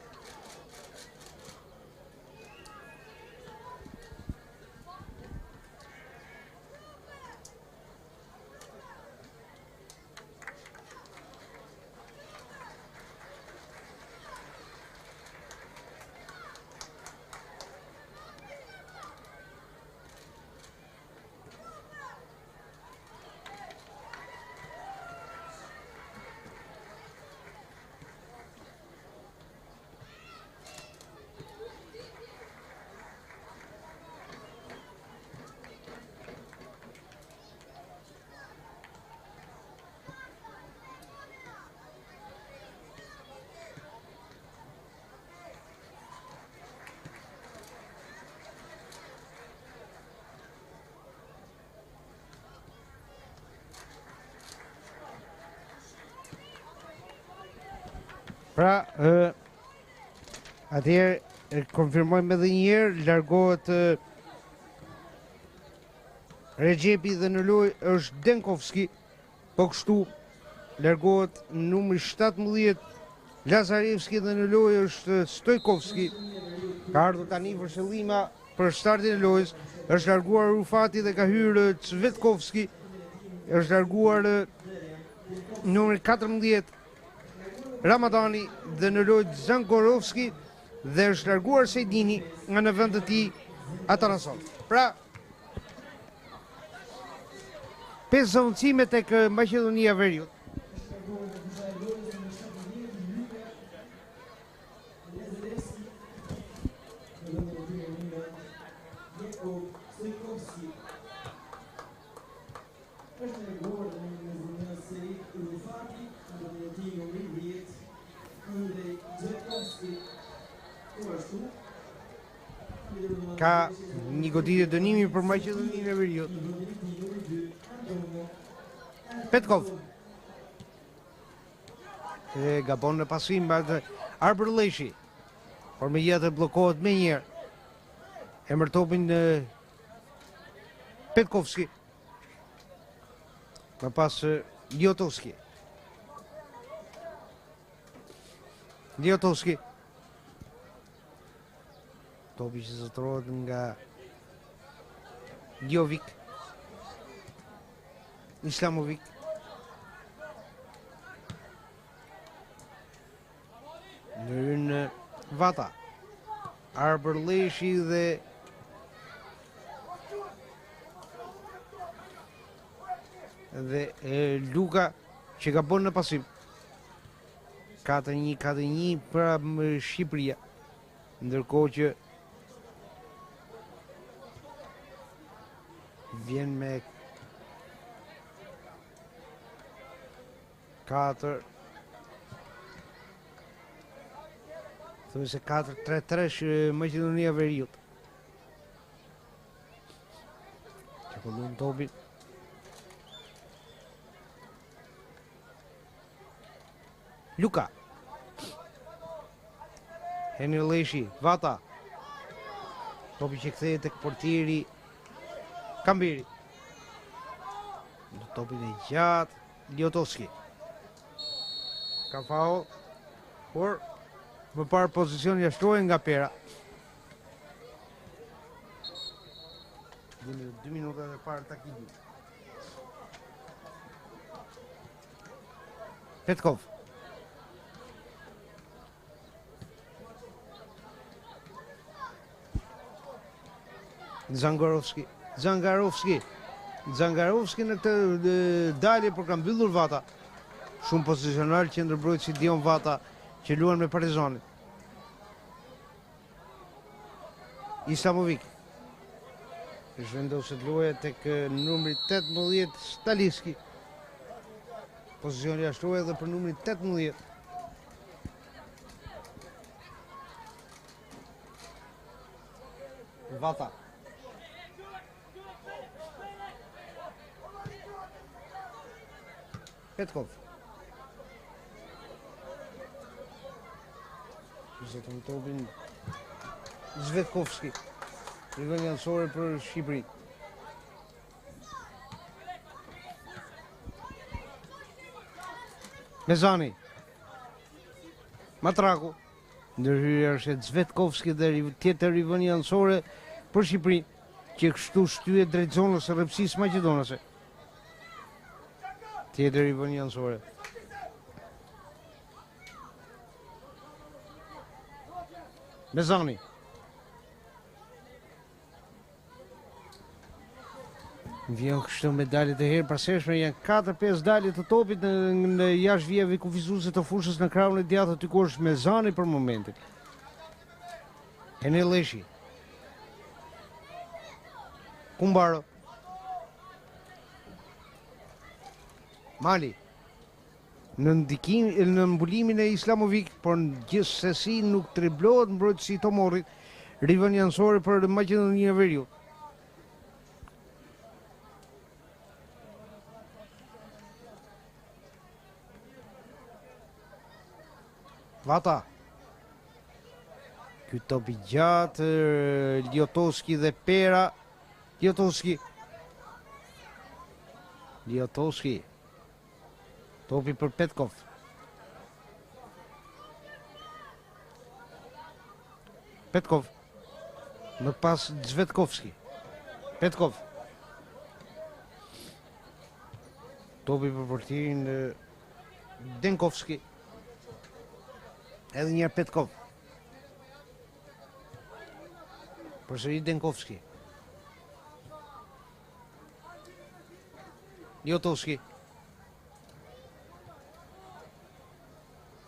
Pra, atëherë konfirmojmë edhe një herë, largohet Regjepi dhe në lojë është Denkovski, po kështu largohet numri 17 Lazarevski dhe në lojë është Stojkovski. Ka ardhur tani vërshëllima për startin e lojës, është larguar Rufati dhe ka hyrë Cvetkovski, është larguar numri 14 Ramadani dhe në lojë Zangorovski dhe është larguar Sejdini nga në vend të tij Atanasov. Pra, 5 zëvendësime tek Maqedonia e Veriut. Ka një goditje dënimi për Maqedoninë e Veriut. Petkov. E gabon në pasim Arbërleshi. Por me jetë blokohet me njerë. Emër topin Petkovski. Më pas Ljotovski. Ljotovski. Topi që zotërohet nga Jovic. Islamovic. Në Vata. Arbërleshi dhe Luka që ka bën në pasim. 4-1 për Shqipëria. Ndërkohë që vjen me 4 thuajse 4-3-3 Maqedonia e Veriut. Që pëllun topin. Luka. Henry Leshi, Vata. Topi që kthehet tek portieri Kamberi. Në topin e gjatë Ljotovski. Ka faul, por më parë pozicion jashtrohen nga Pera. 2 minuta e parë takimit. Petkov. Zangarovski në këtë dalje por ka mbyllur Vata. Shumë pozicional që ndërbrojtësi Dion Vata që luan me Partizanin. Islamovic. Zhvendoset loja tek numri 18 Staliski. Pozicioni jashtrohet edhe për numrin 18. Vata. Petkov. Zetën topin Zvetkovski. Rivën janësore për Shqipëri. Mezani. Matraku. Ndërhyrja është Zvetkovski dhe tjetër rivën janësore për Shqipëri, që kështu shtyhet drejt zonës së rrepsisë maqedonase. Tjetër i vën janësore. Mezani. Vjen kështu me daljet e herë pashershme, janë 4-5 dalje të topit në jashtë vijave kufizuese të fushës në krahun e djathtë aty ku është Mezani për momentin. Henry Leshi. Kumbaro. Mali. Në mbulimin e Islamovic, por gjithsesi nuk triblohet mbrojtësi Tomorit, rivën janësore për Maqedoninë e Veriut. Vata. Ky top i gjatë, Ljotoski dhe Pera. Ljotoski. Topi për Petkov. Petkov. Më pas Zvetkovski. Petkov. Topi për portirin Denkovski. Edhe njerë Petkov. Përsëri Denkovski. Ljotovski.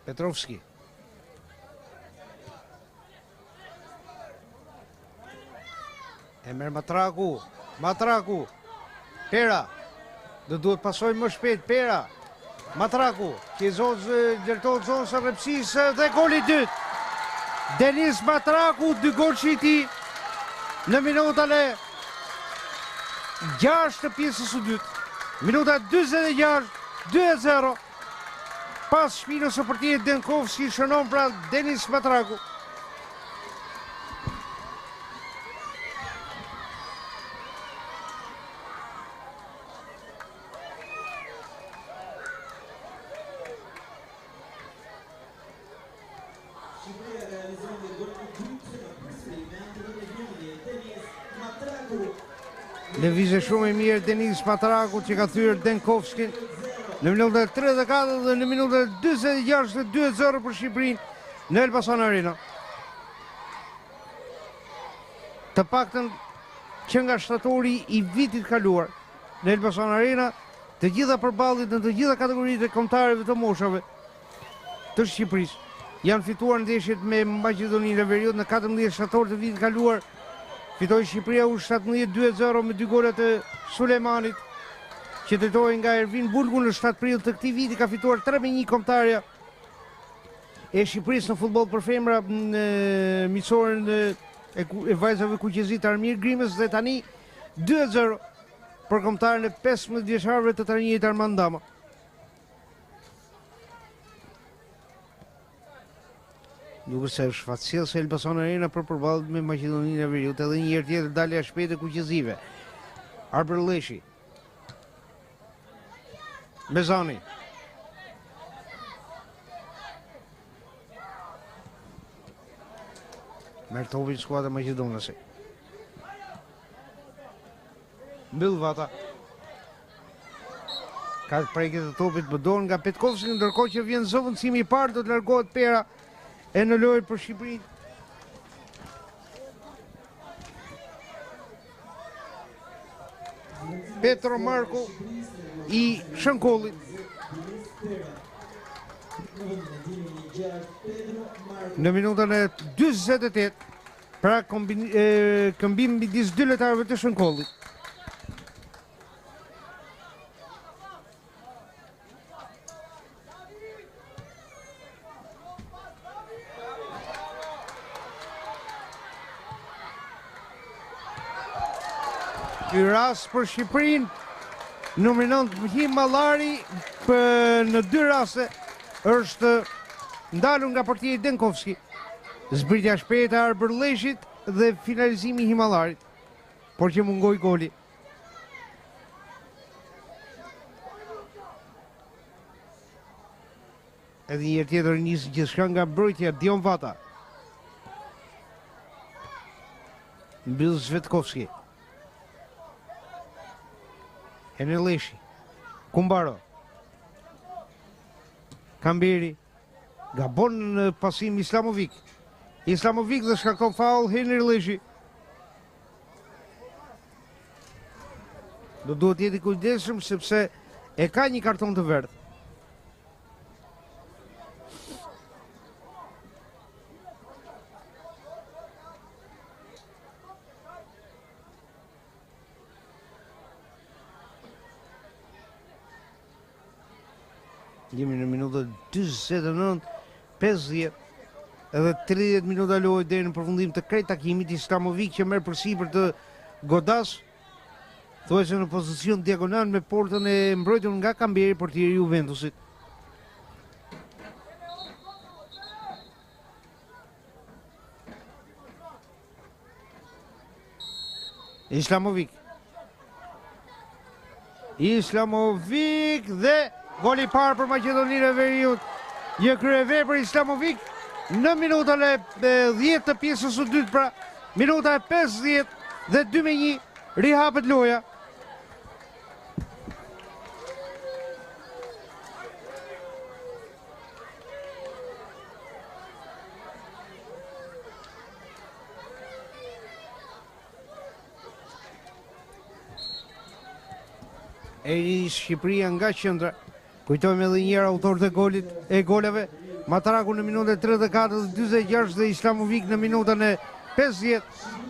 Petrovski. E merë Matraku. Pera. Dhe duhet pasoj më shpejt. Pera. Matraku. Që gjertojt zonë së rëpsisë dhe goli dytë. Denis Matraku, 2 gol që i ti në minutale 6 të pjesës së dytë. Minuta 26, 2-0. Pas shpinës së portierit Denkovski shënon pra Denis Matraku. Shqipëria realizon dhe gol të dytë në përsërimen të ndërhyrjes Denis Matraku. Lëvizje shumë e mirë Denis Matraku që ka thyer Denkovskin në minutën 34 dhe në minutën 46 dhe 2-0 për Shqipërinë në Elbasan Arena. Të paktën që nga shtatori i vitit kaluar në Elbasan Arena, të gjitha përballit në të gjitha kategoritë e kombëtarëve të moshave të Shqipërisë janë fituar ndeshjet me Maqedoninë e Veriut në 14 shtator të vitit kaluar. Fitoi Shqipëria U17 2-0 me 2 golat e Sulejmanit, që drejtohej nga Ervin Bulgu në 7 prill të këtij viti. Ka fituar 3-1 kombëtarja e Shqipërisë në futboll për femra në miqësorën e vajzave kuqezit Armir Grimës dhe tani 2-0 për kombëtarën e 15 vjeçarëve të Tarnijit Armand Dama. Duke se është fatësirë se Elbasan Arena për përballje me Maqedoninë e Veriut, edhe një herë tjetër dalja e shpejtë e kuqezive. Arber Leshi. Mezani. Merë topin skuadra maqedonase. Mbyll Vata. Ka prekje të topit bëdor nga Petkovski, ndërkohë që vjen zëvendësimi i parë, do të largohet Pera e në lojë për Shqipërinë. Petro Marko i Shënkollit. Në minutën e 48, pra këmbim midis 2 lojtarëve të Shënkollit. Ky rast për Shqipërinë nominon Himallari në 2 raste është ndalur nga portieri Denkovski. Zbritja shpejtë e Arber Leshit dhe finalizimi i Himallarit, por që mungoi goli. Edhe një herë tjetër nis gjithçka nga mbrojtja Dion Vata. Mbyll Zvetkovski. Enel Leshi. Kumbaro. Kamberi. Gabon në pasim Islamovic. Islamovic dhe shkakton faul Henry Leshi. Do duhet jeti kujdesshëm sepse e ka një karton të verdh. Jemi në minutën 49, 50 edhe 30 minuta lojë deri në përfundim të krejt takimit. Islamovic që merr përsipër të godas, thuajse në pozicion diagonal me portën e mbrojtur nga Kamberi, portieri i Juventusit. Islamovic. Islamovic dhe goli parë për Maqedoninë e Veriut. Një kryevepër Islamovic në minutën e 10 të pjesës së dytë, pra minuta e 50 dhe 2-1 rihapet loja. Eri Shqipëria nga qendra. Kujtojmë edhe njëra autorët e goleve. Matraku në minutën e 34 dhe 46 dhe Islamovic në minutën e 50.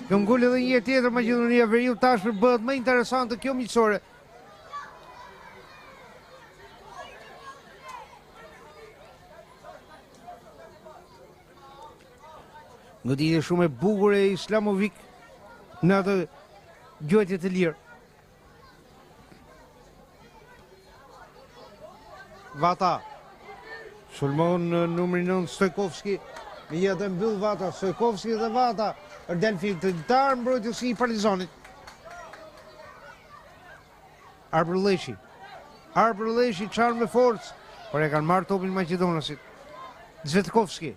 Këmbgul edhe një tjetër Maqedonia e Veriut, tashmë bëhet më interesante kjo miqësore. Goditje shumë e bukur e Islamovic në atë gjojtje të lirë. Vata sulmon numri 9 Stojkovski. Me jetë mbyll Vata, Stojkovski dhe Vata del filtrar mbrojtësi i Partizanit. Arbër Leshi çan me forcë, por e kanë marrë topin maqedonasit. Zvetkovski.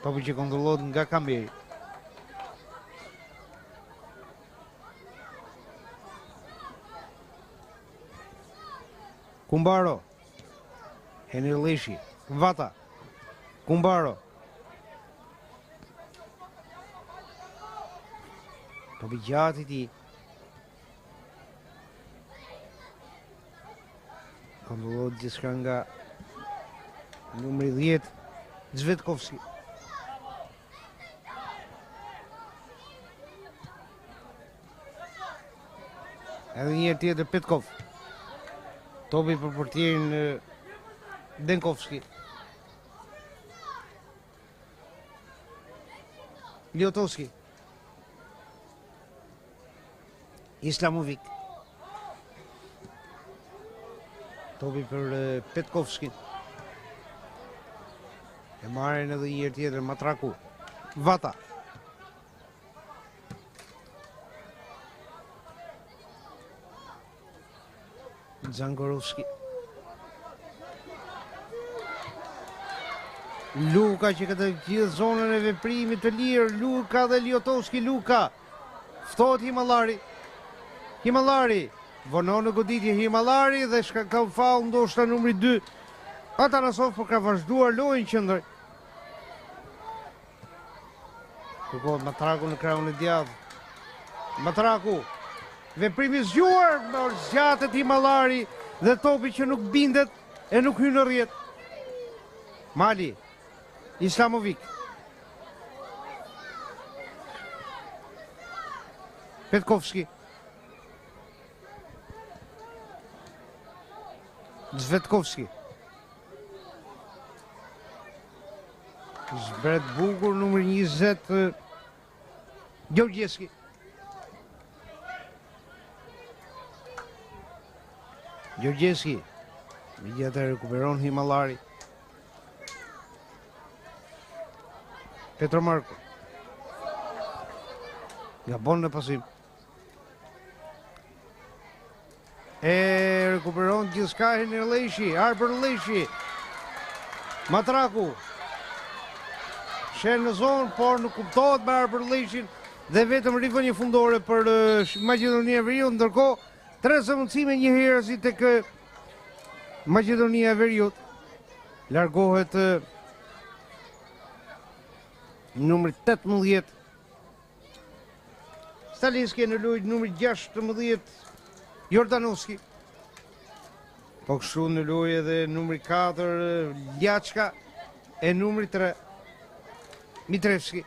Topi që kontrollohet nga Kamberi. Kumbaro, Henry Leshi, Vata, Kumbaro. Topi gjatë i ti. Kontrollohet gjithçka nga numri 10, Zvetkovski. Edhe një tjetër Petkov. Topi për portierin Denkovski. Ljotovski. Islamovic. Topi për Petkovski. E marrin edhe një tjetër Matraku. Vata. Zangorovski. Luka që këtë gjithë zonën e veprimit të lirë. Luka dhe Ljotovski. Luka ftohet Himallari vonon në goditje Himallari dhe ka faull ndoshta numri 2 Atanasov, por ka vazhduar lojën qendër. Kërkohet Matraku në krahun e djathtë. Matraku veprimi zgjuar, zgjatet Himallari dhe topi që nuk bindet e nuk hyn në rrjet. Mali, Islamovic. Petkovski. Zvetkovski. Zbret bukur numër 20 Gjorgjeski. Gjorgjeski. Me gjithë rekuperon Himallari. Petro Marko. Nga bon në pasim. E rekuperon gjithçka Henry Leshi, Arbër Leshi. Matraku. Shen në zonë, por nuk kuptohet me Arbër Leshin dhe vetëm rivënje fundore për Maqedonia e Veriut, ndërkohë tre zëvendësime një herësi tek Maqedonia e Veriut. Largohet numri 18 Stalinski në lojë numri 16 Jordanovski. Po kështu në lojë edhe numri 4 Ljachka e numri 3 Mitrevski.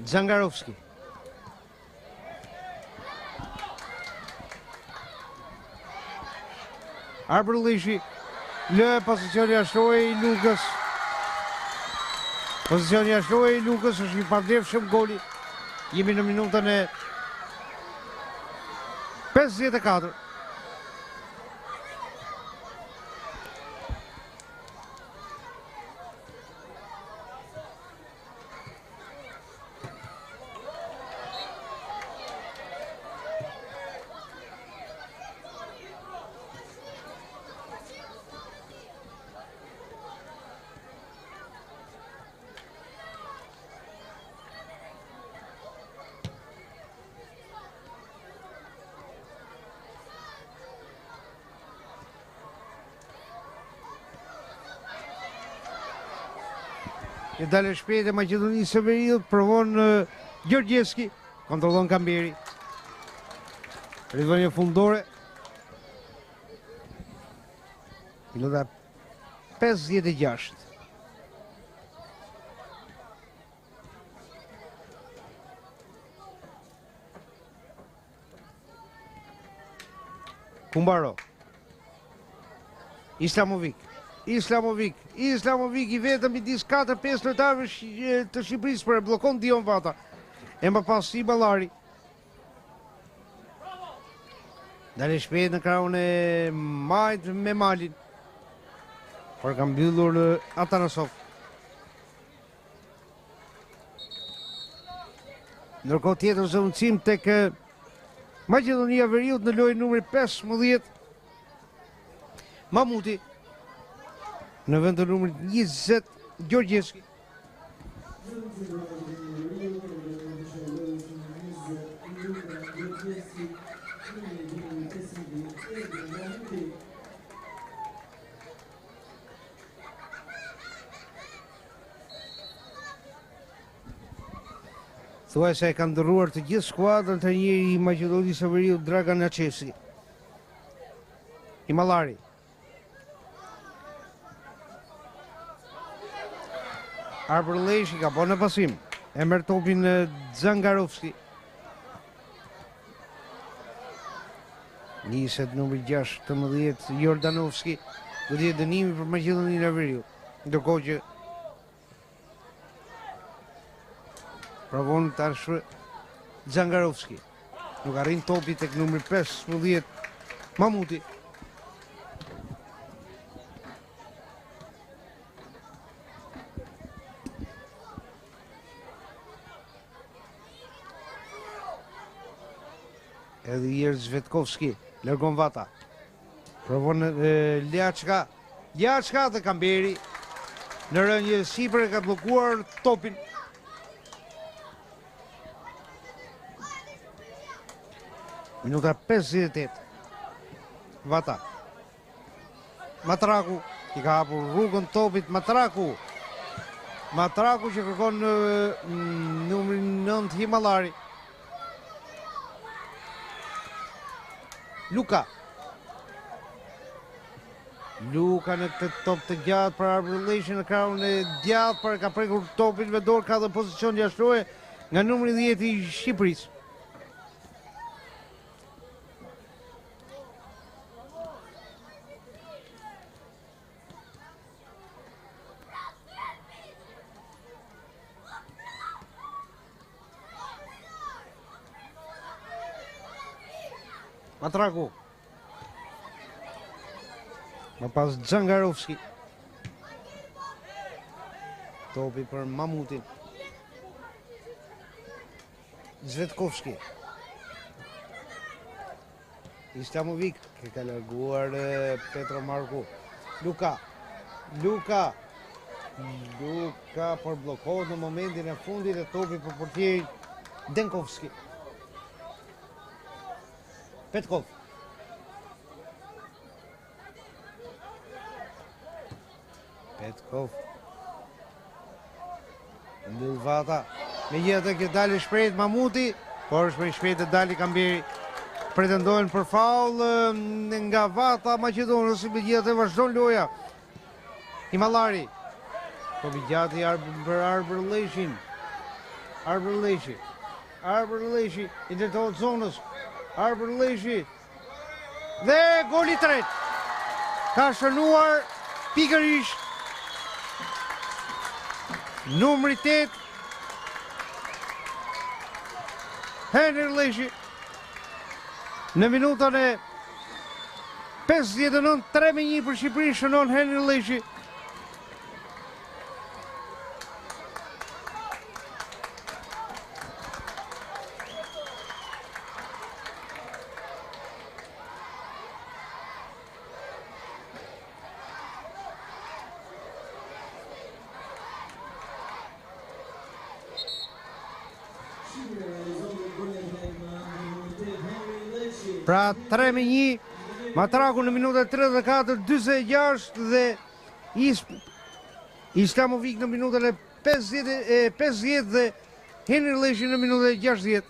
Zangarovski. Arberlishi, lë pozicioni jashtrore i Lukës. Pozicioni jashtrore i Lukës është i pavlefshëm goli. Jemi në minutën e 54. E dalë shpejt e Maqedonisë së Veriut, provon Gjorgjeski, kontrollon Kamberi. Rivënie fundore. Minuta 56. Kumbaro. Islamovic i vetëm i dis 4-5 lojtarëve të Shqipërisë për e blokon Dion Vata. E më pas si Ballari. Dale shpejt në krahun e Majt me Malin. Por ka mbyllur Atanasov. Ndërkohë tjetër zëvendësim tek Maqedonia e Veriut në lojën numri 15. Mamuti. Në vend të numrit 20, Gjorgjeski. Thuaj se e kanë ndërruar të gjithë skuadrën të njëri i Maqedonisë së Veriut, Dragan Načesi. Himallari. Arberlishi ka po në pasim. E merr topin Zangarovski. Niset numri 16 Jordanovski. Do të jetë dënimi për Maqedoninë e Veriut. Ndërkohë që provon tash Zangarovski. Nuk arrin topi tek numri 15 Mamuti. Edhe Jer Zvetkovski, lërgon Vata. Provon Ljaçka. Ljaçka dhe Kamberi. Në rënjë sipër e ka blokuar topin. Minuta 58. Vata. Matraku. I ka hapur rrugën topit Matraku. Matraku që kërkon numrin 9 Himallari. Luka në këtë top të gjatë për Arberlishi në krahun e djathtë, për ka prekur topin me dorë, ka dhe pozicion jashtore nga numri 10 i Shqipërisë. Matraku. Më pas Zangarovski. Topi për Mamutin. Zvetkovski. Islamovic, që ka larguar Petro Marku. Luka por blokohet në momentin e fundit e topi për portierin Denkovski. Petkov. Mbyll Vata. Megjithatë që dali shpejt Mamuti, por shpejt të dali Kamberi. Pretendojnë për faull nga Vata Maqedonës, megjithatë vazhdon loja. Himallari. Po gjati për Arberlishin. Arber Leshi. Arber Leshi i drejtohet zonës. Arber Leshi. Dhe goli tret. Ka shënuar pikërisht numri 8 Henry Leshi. Në minutën e 59, 3-1 për Shqipërinë shënon Henry Leshi. Pra 3-1, Matraku në minutën 34, 46 dhe Islamovic në minutën e 50 dhe Henry Leshi në minutën e 60.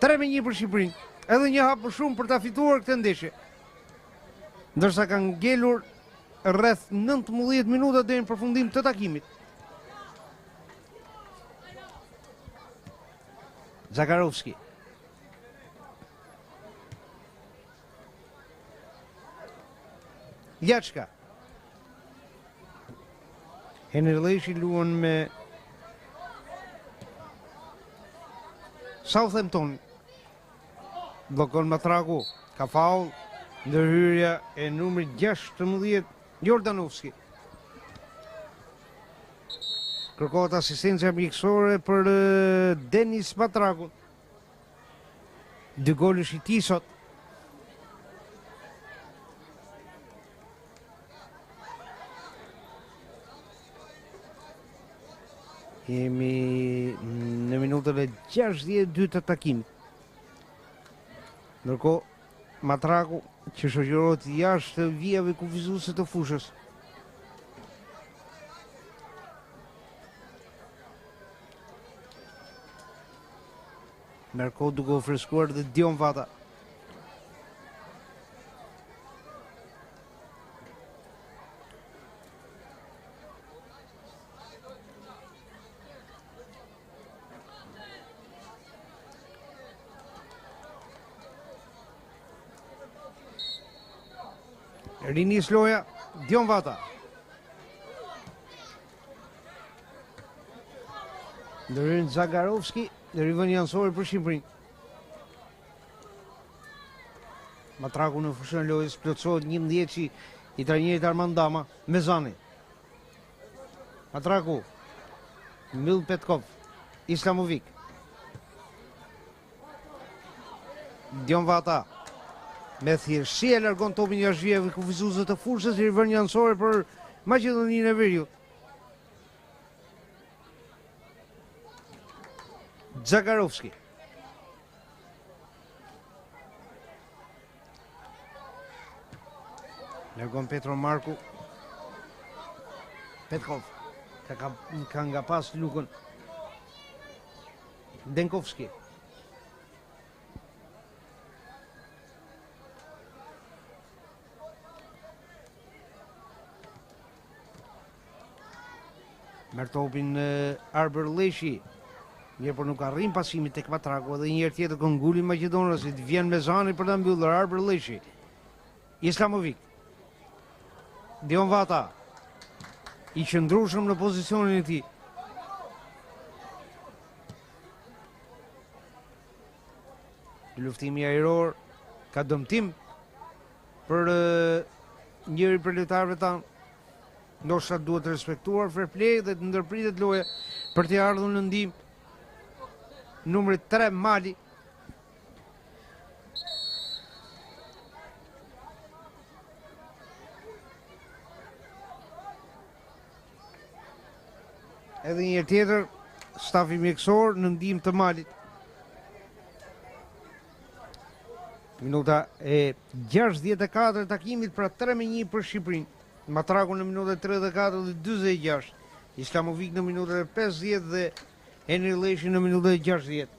3-1 për Shqipërinë. Edhe një hap për shumë për ta fituar këtë ndeshje. Ndërsa kanë ngelur rreth 19 minuta deri në përfundim të takimit. Zakarovski. Gjachka. Henry Leshi luan me Southampton. Blokon Matraku. Ka faul. Ndërhyrja e numrit 16 Jordanovski. Kërkohet asistencia mjekësore për Denis Matraku. 2 golësh i tij sot. Jemi në minutën e 62 të takimit. Ndërkohë, Matraku që shoqërohet jashtë vijave kufizuese të fushës. Merko duke u freskuar dhe Dion Vata. Rinis loja, Dion Vata. Ndërhyrën Zagarovski dhe rivënë jansore për Shqipërinë. Matraku në fushën lojës plotësohet 11-ci i trajnerit Armand Dama me Zani. Matraku, Mil Petkov, Islamovic. Dion Vata. Me thjeshtësi e largon topin jashtë vijave kufizuese të fushës, rivënë jansore për Maqedoninë e Veriut. Zagarovski. Largon Petro Marku. Petkov. Ka nga pas lukën. Denkovski. Merr topin Arber Leshi. Mirë, por nuk arrin pasimi tek Matraku dhe një herë tjetër kënguli maqedonasit vjen me Zani për ta mbyllur. Arber Leshi. Islamovic. Dion Vata. I qëndrueshëm në pozicionin e tij. Luftimi ajror ka dëmtim për njëri për lojtarëve tanë. Ndoshta duhet të respektuar fair play dhe të ndërpritet loja për të ardhur në ndihmë numri 3 Mali. Edhe një herë tjetër stafi mjekësor në ndihmë të Malit. Minuta e 64 takimit, pra 3-1 për Shqipërinë. Matraku në minutën 34 dhe 46. Islamovic në minutën e 50 dhe Henry Leshi në minutën e 60.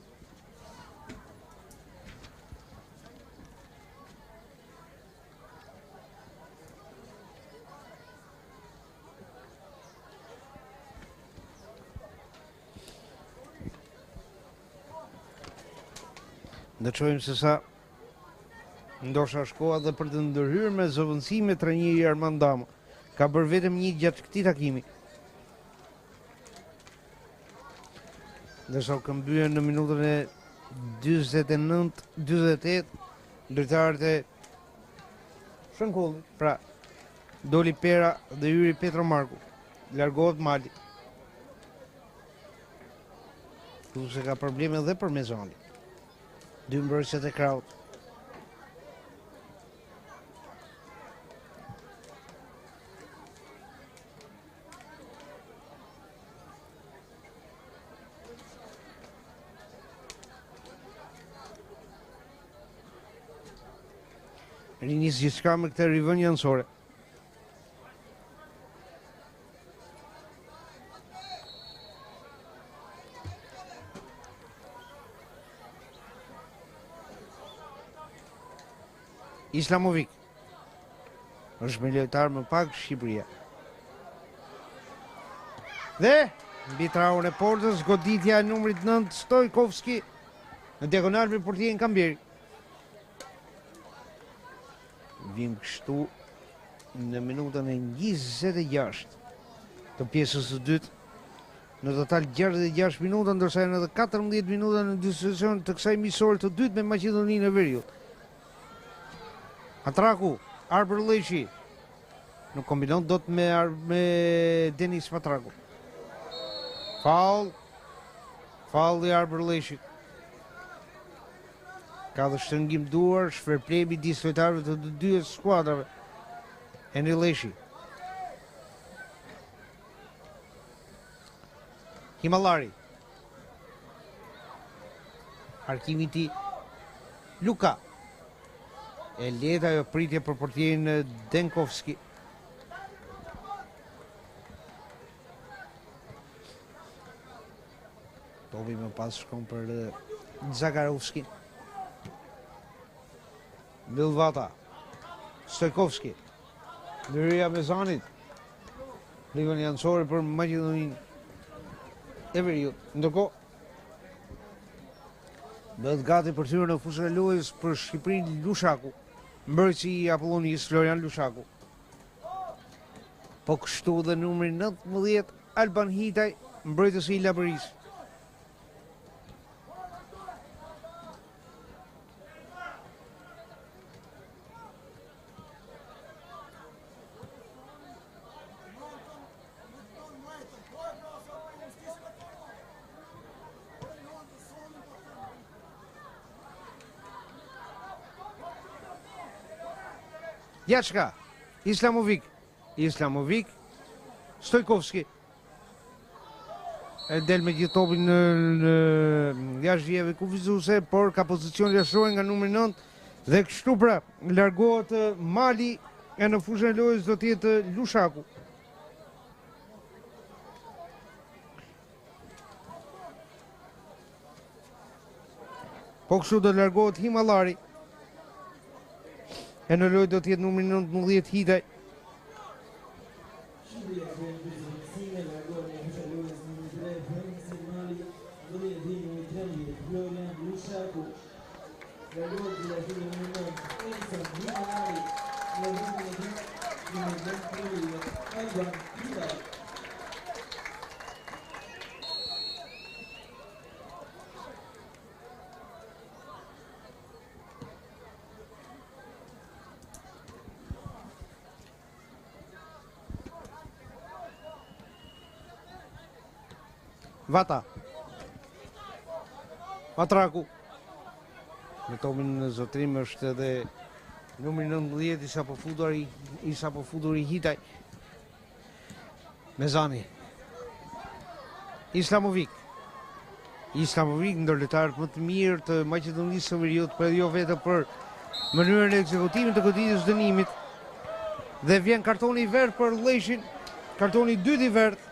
Ndërçojmë se sa ndosha shkoa dhe për të ndërhyrë me zëvendësime trajneri Armand Dama. Ka bërë vetëm një gjatë këtij takimi. Ndërsa u këmbyen në minutën e 49-48 lojtarët e Shënkullit. Pra, doli Pera dhe hyri Petro Marku. Largohet Mali. Këtu se ka probleme dhe për Mezani. Dy mbrojtësit e Kraut. Rinis gjithçka me këtë rivënjë anësore. Islamovic është me lojtar më pak Shqipëria. Dhe mbi traun e portës goditja e numrit 9 Stojkovski në diagonal me portierin Kamberi. Vim kështu në minutën e 26 të pjesës së dytë. Në total 66 minuta, ndërsa janë edhe 14 minuta në diskusion të kësaj miqësore të dytë me Maqedoninë e Veriut. Atraku, Arbër Leshi, nuk kombinon dot me Denis Matraku. Faul i Arbër Leshi. Ka dhe shtrëngim duar, shfair midis lojtarëve të dy skuadrave. Henri Leshi. Himallari. Arkimi ti Luka. E leta jo pritje për portierin Denkovski. Topi më pas shkon për Zagarovski. Milvata. Stojkovski. Ndërhyrja me Zanit. Rivën janësore për Maqedoninë e Veriut. Ndërkohë bëhet gati për hyrje në fushën e lojës për Shqipërinë Lushaku. Mbrojtësi i Apollonis Florian Lushaku. Po kështu dhe numri 19 Alban Hitaj, mbrojtësi i Labëris. Jachka, Islamovic, Stojkovski. E del me gjithë topin në jashtë vijeve kufizuese, por ka pozicion jashtëruar nga numri 9 dhe kështu pra largohet Mali e në fushën e lojës do të jetë Lushaku. Po kështu do largohet Himallari. E në lojë do t'jetë numri 19 Hitaj. Vata. Matraku. Me topin në zotrim është edhe numri 19 i sapo futur i Hitaj. Mezani. Islamovic ndër lojtarët më të mirë të Maqedonisë së Veriut, por jo vetëm për mënyrën e ekzekutimit të goditjes dënimit. Dhe vjen kartoni i verdh për Leshin, kartoni i dytë i verdh.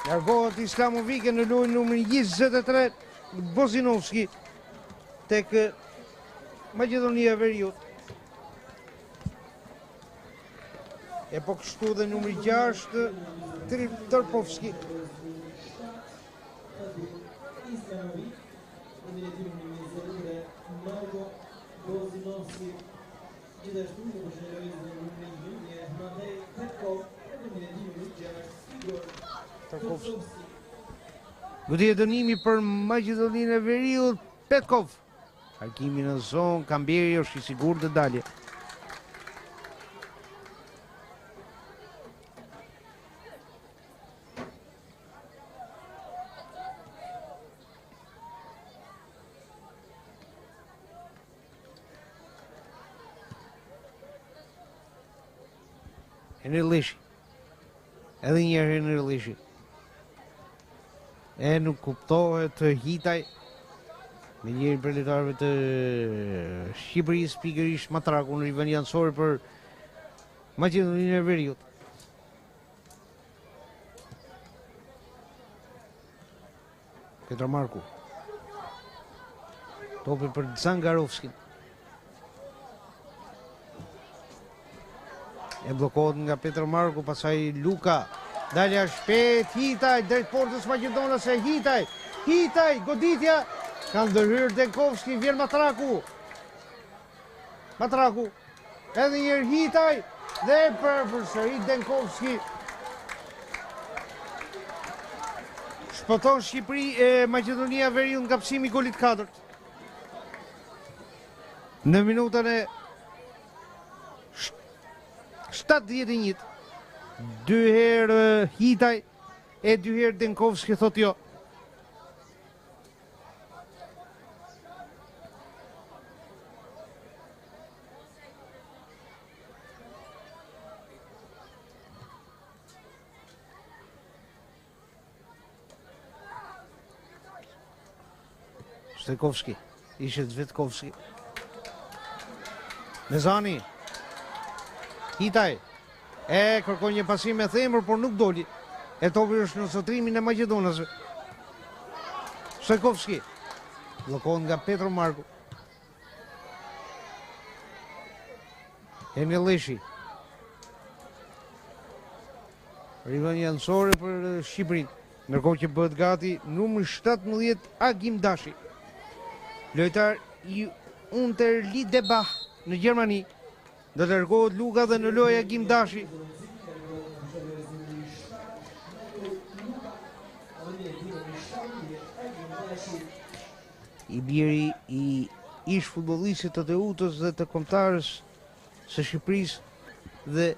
Largohet Islamovic në lojën numrin 23 Bozinovski tek Maqedonia e Veriut. E po kështu dhe numri 6, Tërpovski. Islamovic, номинативни министри Марко Bozinovski, gjithashtu në përshëndetje në numrin 1, Matej Petkov, номинативni numri 6, Igor Tarkovski. Goditje dënimi për Maqedoninë e Veriut, Petkov. Parkimi në zonë, Kamberi është i sigurt të dalje. Henry Lishi. Edhe njerë Henry Lishi. E nuk kuptohet Hitaj me njëri për lojtarëve të Shqipërisë, pikërisht Matraku në rival janësor për Maqedoninë e Veriut. Petro Marku. Topi për Zangarovskin. E blokohet nga Petro Marku, pasaj Luka. Dalja shpejt, Hitaj, drejt portës Maqedonës e Hitaj. Hitaj, goditja. Kanë ndërhyrë Denkovski, vjen Matraku. Matraku. Edhe njërë Hitaj. Dhe përsëri Denkovski. Shpëton Maqedonia Veriut nga psimi golit 4. Në minutën e 71, 2 herë Hitaj e 2 herë Denkovski thot jo. Stojkovski, ishe Zvetkovski. Mezani. Hitaj. E kërkon një pasim me themër, por nuk doli. E topi është në sotrimin e Maqedonësve. Stojkovski. Blokohet nga Petro Marku. Henry Lishi. Rivan janësore për Shqipërinë. Ndërkohë që bëhet gati numri 17 Agim Dashi. Lojtar i Unterliedebach në Gjermani. Do të largohet Luka dhe në lojë Agim Dashi. I biri i ish futbollistit të Teutës dhe të kombëtarës së Shqipërisë dhe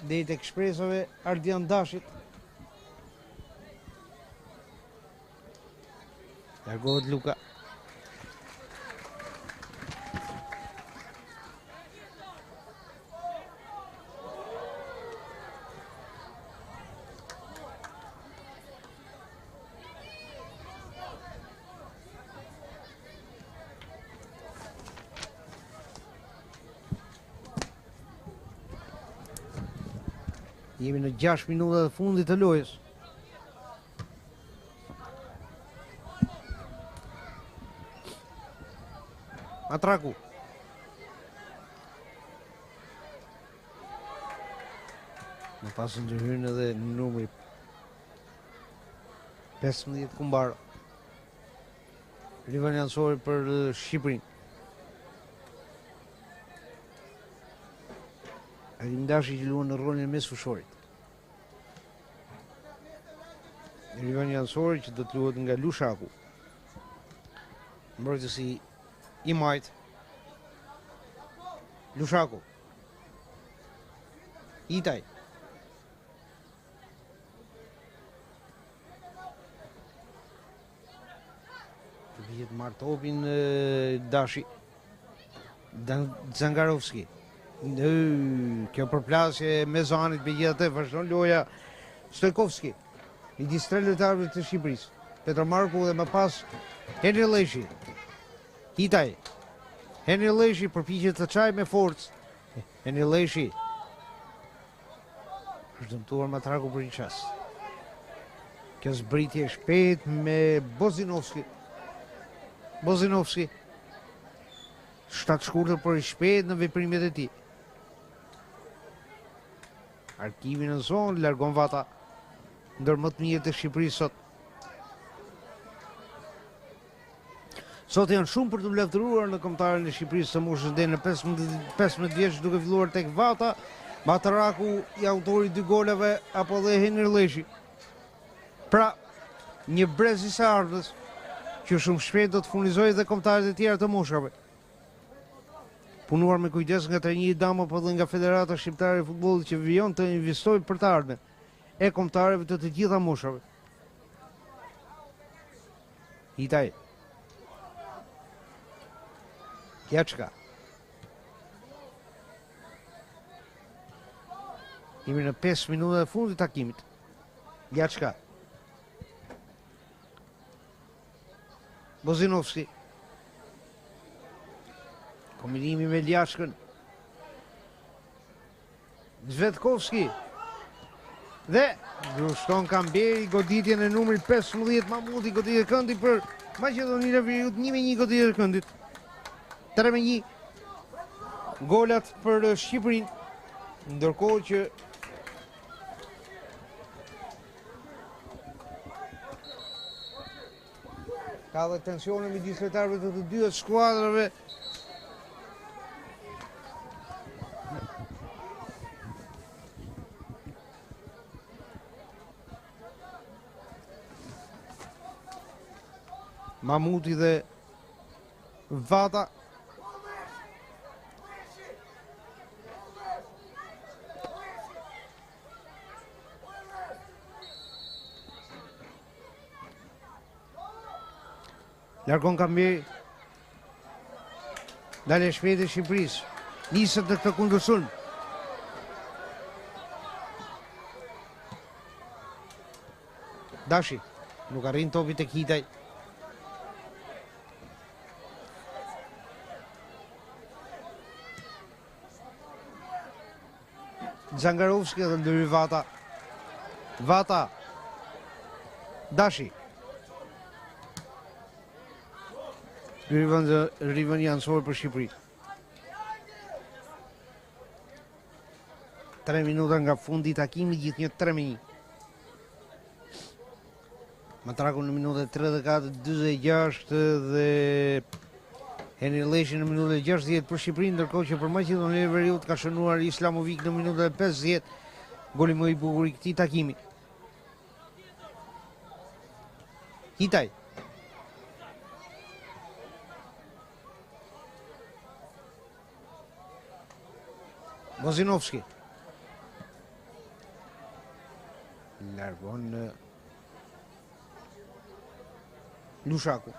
të ekspresave Ardian Dashit. Largohet Luka. Jemi në 6 minuta të fundit të lojës. Matraku. Në pasën të hyrën edhe numri 15 Kumbar. Rival janësor për Shqipërinë. Agim Dashi që luan në rolin e mesfushorit. Rival janësor që do të luhet nga Lushaku. Mbrojtësi i majt. Lushaku. Hitaj. Të vijet marrë topin Dashi. Zangarovski. Kjo përplasje me zanit me gjithë të vazhdon loja Stojkovski. I disë 3 lojtarëve të Shqipërisë. Petro Marku dhe më pas Henry Lishi. Hitaj. Henry Lishi përpiqet të çajë me forcë. Henry Lishi. Është dëmtuar Matraku për një çast. Kjo zbritje shpejt me Bozinovski. Bozinovski. 7 shkurtër për i shpejt në veprimet e tij. Arkimi në zonë, largon Vata. Ndër më të mirët e Shqipërisë sot. Sot janë shumë për të lavdëruar në kombëtarën e Shqipërisë së moshës deri në 15 vjeç duke filluar tek Vata, Bataraku i autori 2 golave apo dhe Henir Leshi. Pra, një brez i së ardhës që shumë shpejt do të furnizojë dhe kombëtarët e tjerë të moshave. Punuar me kujdes nga trajneri Dama apo dhe nga Federata Shqiptare e Futbollit që vijon të investojë për të ardhmen e kombëtarëve të gjitha moshave. Hitaj. Kjaçka. Jemi në 5 minuta e fundit të takimit. Kjaçka. Bozinovski. Kombinimi me Ljashkën. Zvetkovski. Dhe grushton Kamberi goditjen e numrit 15, Mamuti goditje këndi për Maqedoninë e Veriut, 1-1 goditje e këndit. 3-1 golat për Shqipërinë, ndërkohë që ka dhe tensione midis lojtarëve të të dy skuadrave. Mamuti dhe Vata. Largon Kamberi. Dalë shpejt e Shqipërisë. Nisët në këtë kundërshtim. Dashi. Nuk arrin topi tek Hitaj. Zangarovski dhe ndëri Vata. Vata. Dashi. Rivën janësor për Shqipëri. 3 minuta nga fundi i takimit, gjithnjë 3-1. Matraku në minutën 34, 46 dhe Henir Leshi në minutën 60 për Shqipërinë, ndërkohë që për Maqedoninë e Veriut ka shënuar Islamovic në minutën 50, goli më i bukur i këtij takimi. Hitaj. Bozinovski. Largon Lushaku.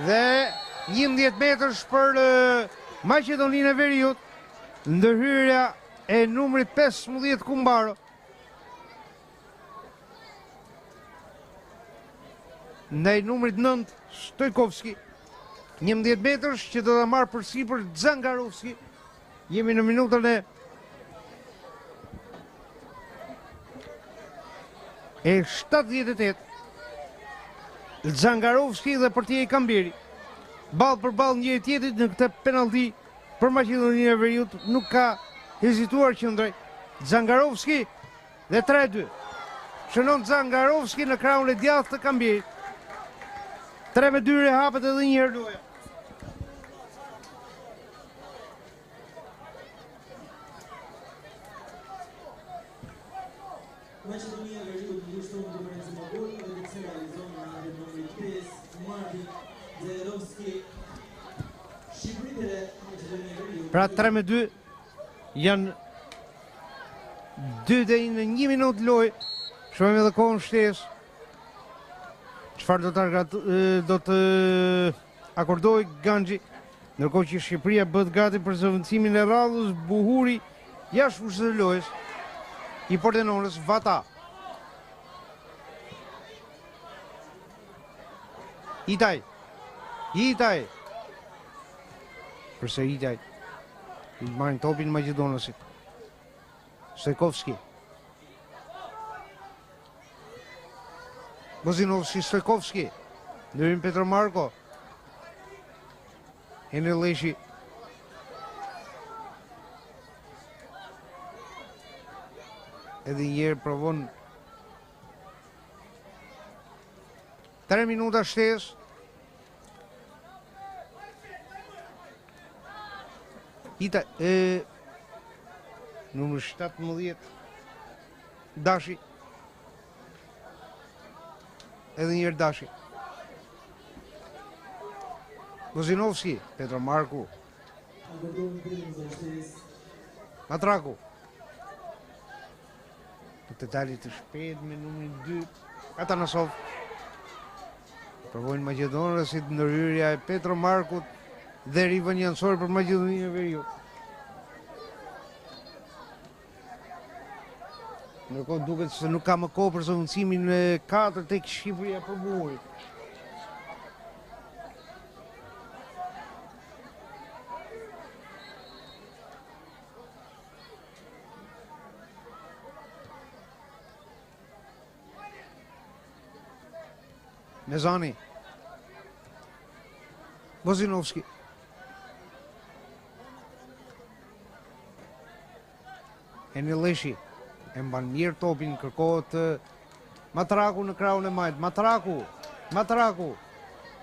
Dhe 11 metrësh për Maqedoninë e Veriut, ndërhyrja e numrit 15 Kumbaro. Ndaj numrit 9 Stojkovski. 11 metrësh që do ta marrë përsipër Zangarovski. Jemi në minutën e 78. Zangarovski dhe Portieri Kamberi. Ballë për ballë njëri tjetrit në këtë penallti për Maqedoninë e Veriut, nuk ka hezituar qendroj. Zangarovski dhe 3-2. Shënon Zangarovski në krahun e djathtë të Kamberit. 3-2 hapet edhe një herë loja. Maqedonia e Veriut ndryshon diferencën e gollit dhe të realizon në numrin 5 Martin Zerovski. Shqipërinë e Maqedonia e Veriut. Pra 3-2 janë 2 deri në 1 minutë lojë. Shohim edhe kohën shtesë. Çfarë do të akordoj Ganxhi, ndërkohë që Shqipëria bëhet gati për zëvendësimin e radhës. Buhuri jashtë fushës së lojës i Pordenonës. Vata. Hitaj. Përse Hitaj i marrin topin Maqedonësit. Stojkovski. Bozinovski, Stojkovski. Ndërim Petro Marko. Henri Leshi. Edhe njerë provon 3 minuta shtesë. Hita numër 17 Dashi. Edhe njerë Dashi. Lozinovski, Petro Marku. Matraku. Të dalit të shpejt me numrin 2 Atanasov. Provojnë Maqedonësit ndërhyrja e Petro Markut dhe rivën jansor për Maqedoninë e Veriut. Ndërkohë duket se nuk ka më kohë për zëvendësimin e 4 tek Shqipëria për buhurit. Mezani. Lozinovski. Henri Leshi. E mban mirë topin, kërkohet Matraku në krahun e majt. Matraku.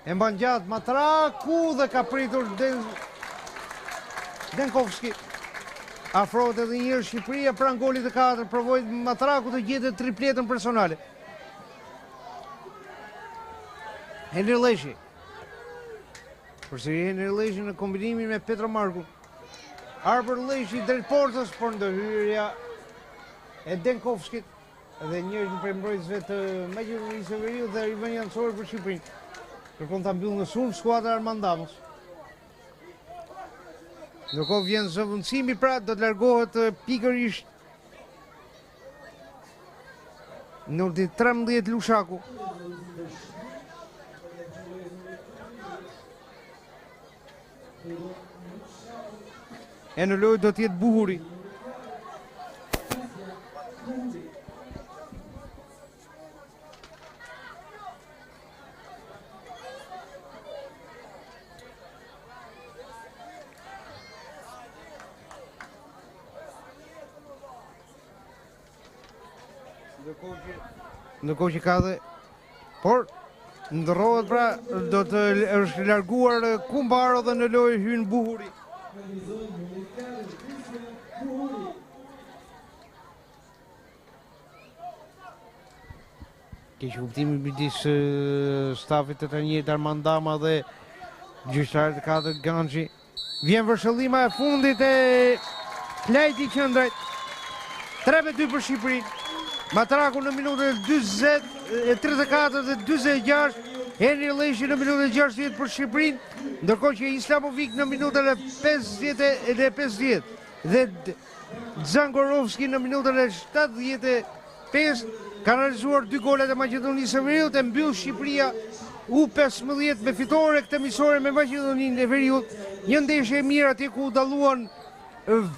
E mban gjatë Matraku dhe ka pritur Denkovski. Afrohet edhe një herë Shqipëria pranë golit të 4, provoi Matraku të gjetë tripletën personale. Henri Leshi. Përsëri Henri Leshi në kombinimin me Petro Marku. Arber Leshi drejt portës, por ndërhyrja e Denkovskit dhe njëri prej mbrojtësve të Maqedonisë së Veriut dhe rivën jansor për Shqipërinë. Kërkon ta mbyllë në sulm skuadra Armandamos. Ndërkohë vjen zëvendësimi, pra do të largohet pikërisht në 13 Lushaku. E në lojë do t'jetë Buhuri. Ndërkohë që ka dhe, por ndërrohet, pra do të është larguar Kumbaro dhe në lojë hyn Buhuri. Keq kuptimi midis stafit të trajnerit Armandama dhe gjyqtarit të 4 Ganxhi. Vjen vërshëllima e fundit e Lajti Qëndrejt. 3-2 për Shqipërinë. Matraku në minutën 34 dhe 46, Henri Leshi në minutën 60 për Shqipërinë, ndërkohë që Islamovic në minutën e 50 dhe Zangorovski në minutën e 75 kanë realizuar 2 golet e Maqedonisë së Veriut, e mbyll Shqipëria U15 me fitore këtë miqësore me Maqedoninë e Veriut. Një ndeshje e mirë atje ku dalluan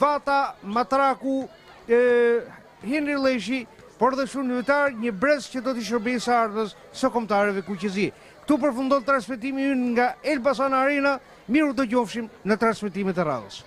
Vata, Matraku, Henri Leshi, por dhe shumë lojtar, një brez që do t'i shërbejë së ardhës së kombëtarëve kuqezi. Këtu përfundon transmetimi ynë nga Elbasan Arena, miru të gjofshim në transmetimet e radhës.